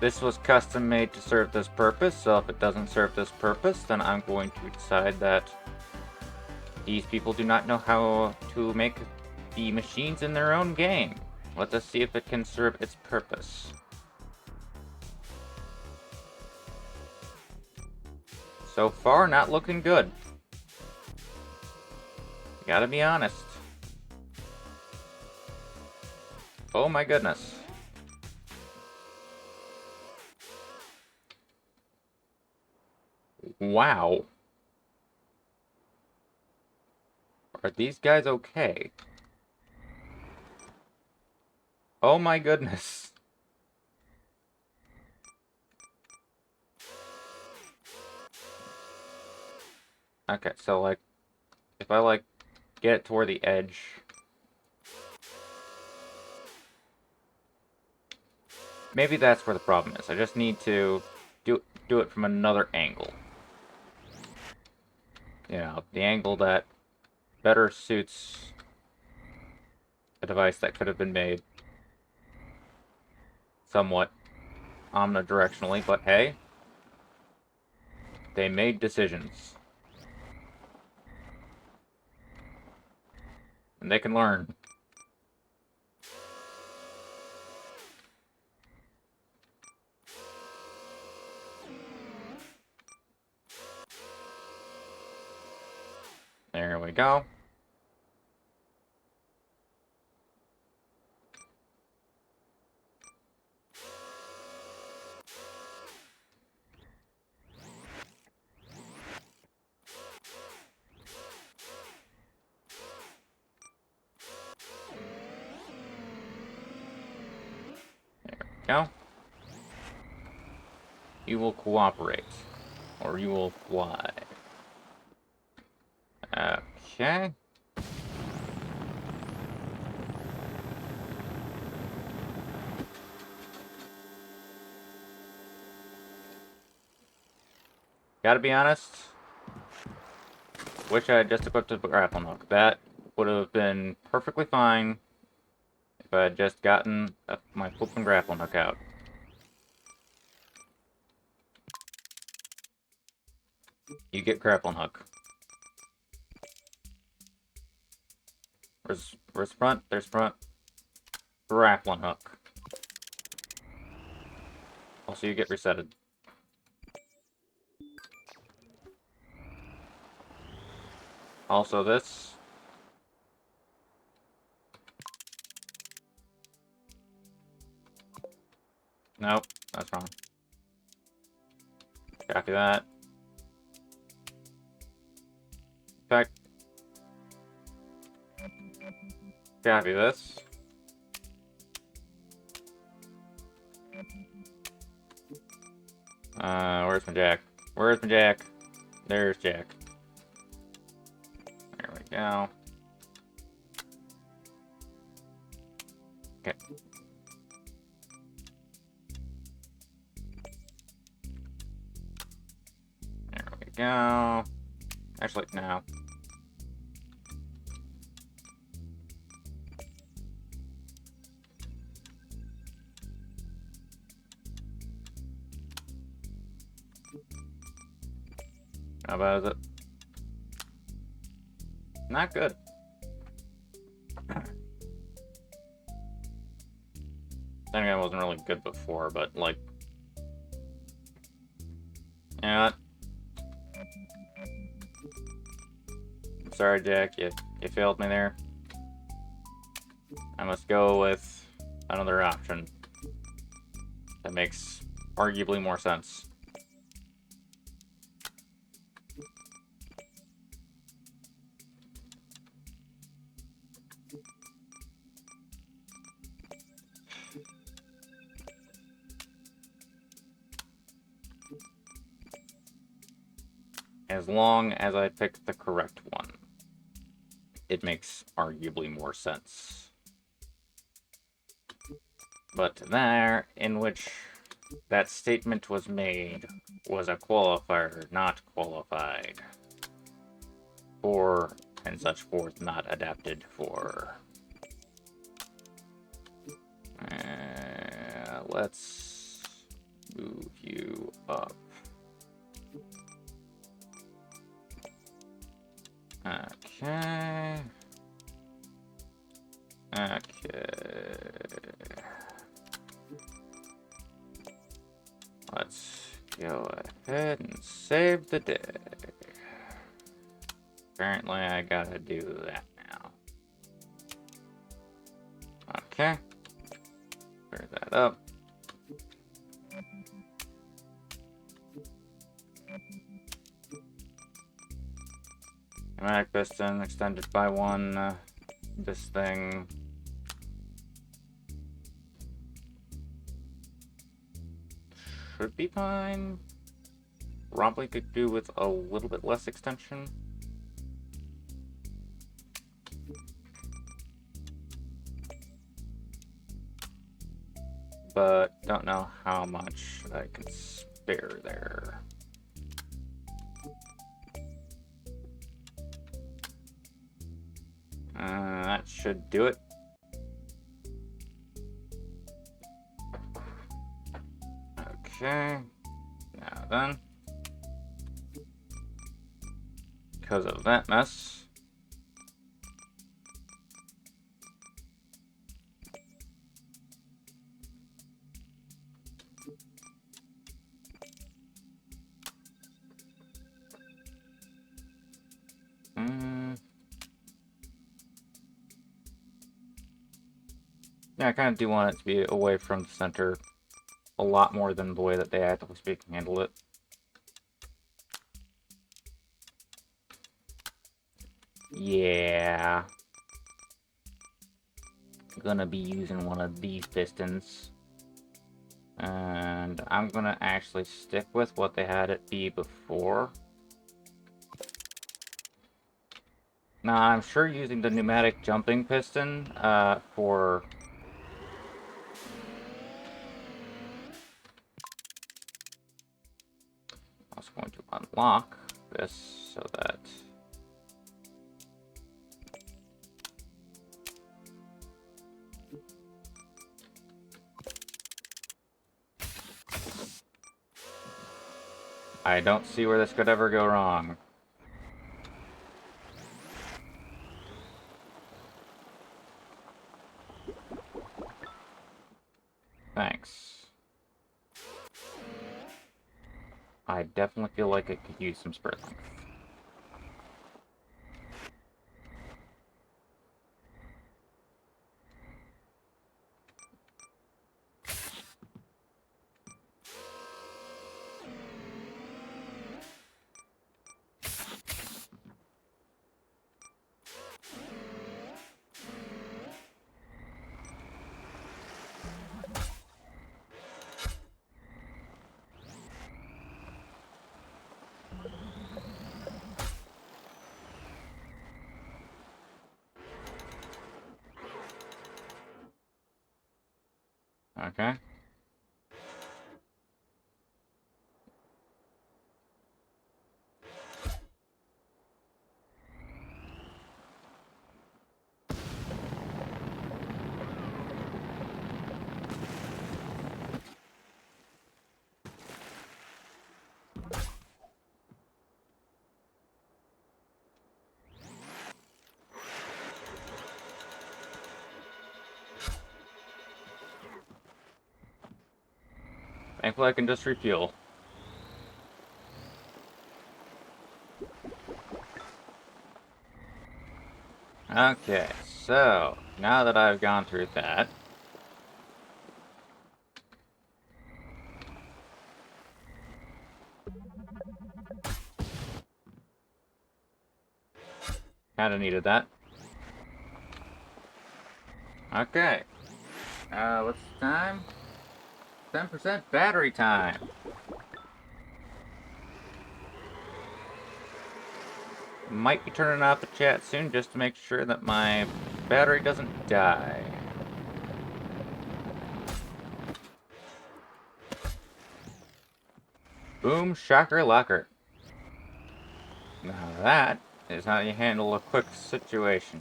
This was custom made to serve this purpose, so if it doesn't serve this purpose, then I'm going to decide that these people do not know how to make the machines in their own game. Let us see if it can serve its purpose. So far, not looking good. Gotta be honest. Oh my goodness. Wow. Are these guys okay? Oh my goodness. Okay, so like, if I like get it toward the edge. Maybe that's where the problem is. I just need to do it from another angle. You know, the angle that better suits a device that could have been made somewhat omnidirectionally, but hey, they made decisions. And they can learn. There we go. Go. You will cooperate. Or you will fly. Okay. Gotta be honest. Wish I had just equipped a grappling hook. That would have been perfectly fine if I had just gotten my flipping grappling hook out. You get grappling hook. Where's front? There's front. Grappling hook. Also, you get resetted. Also, this. Nope, that's wrong. Copy that. In fact, copy this. Where's my jack? Where's my jack? There's Jack. There we go. Okay. There we go. Actually, no. How bad is it? Not good. Then again, it wasn't really good before, but like, you know what? I'm sorry, Jack. You failed me there. I must go with another option that makes arguably more sense. As long as I pick the correct one, it makes arguably more sense. But there, in which that statement was made, was a qualifier not qualified for, and such forth not adapted for. Let's move you up. Okay. Okay. Let's go ahead and save the day. Apparently I gotta do that now. Okay. Clear that up. Pneumatic piston extended by one. This thing. Should be fine. Probably could do with a little bit less extension. But don't know how much I can spare there. That should do it. Okay. Now then. Because of that mess. Yeah, I kind of do want it to be away from the center a lot more than the way that they actively speaking handle it. Yeah. Gonna be using one of these pistons. And I'm gonna actually stick with what they had it be before. Now, I'm sure using the pneumatic jumping piston for... I was going to unlock this so that... I don't see where this could ever go wrong. Thanks. I definitely feel like it could use some sprint length. Okay. Thankfully I can just refuel. Okay, so now that I've gone through that, kinda needed that. Okay. What's the time? 10% battery time. Might be turning off the chat soon just to make sure that my battery doesn't die. Boom, shocker, locker. Now that is how you handle a quick situation.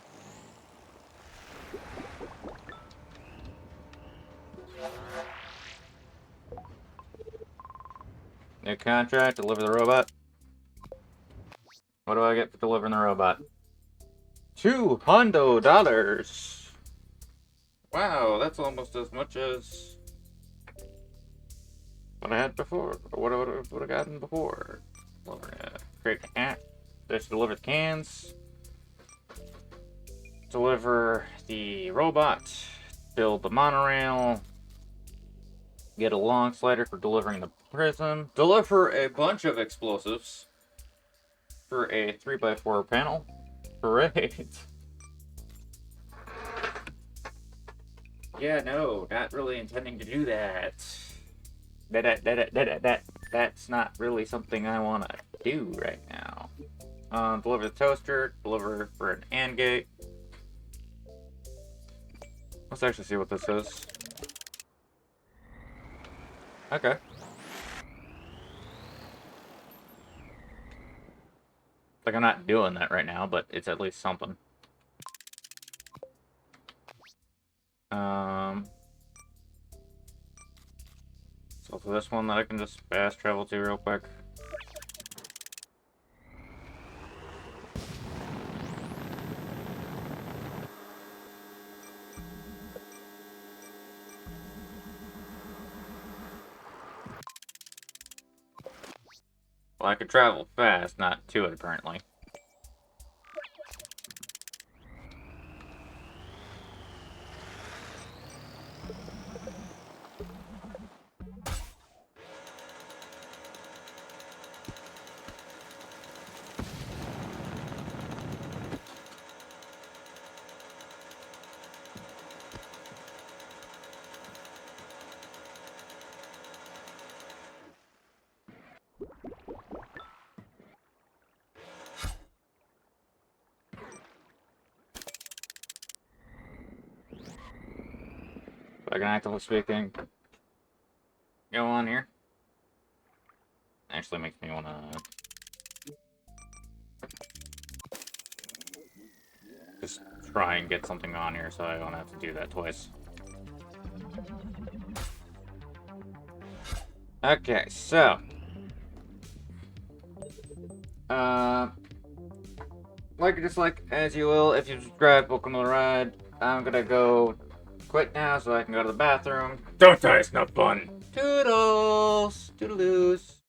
New contract, deliver the robot. What do I get for delivering the robot? $200! Wow, that's almost as much as what I had before. What I would have gotten before. Create an app. Just deliver the cans. Deliver the robot. Build the monorail. Get a long slider for delivering the prism. Deliver a bunch of explosives for a 3x4 panel. Great. Yeah, no, not really intending to do that. That's not really something I want to do right now. Deliver the toaster. Deliver for an AND gate. Let's actually see what this is. Okay. Like, I'm not doing that right now, but it's at least something. So for this one that I can just fast travel to real quick. Well, I could travel fast, not to it apparently. I can actively speaking. Go on here. Actually makes me wanna... just try and get something on here so I don't have to do that twice. Okay, so... like or dislike as you will. If you subscribe, welcome to the ride. I'm gonna go quit now so I can go to the bathroom. Don't die, it's not fun. Toodles! Toodaloos!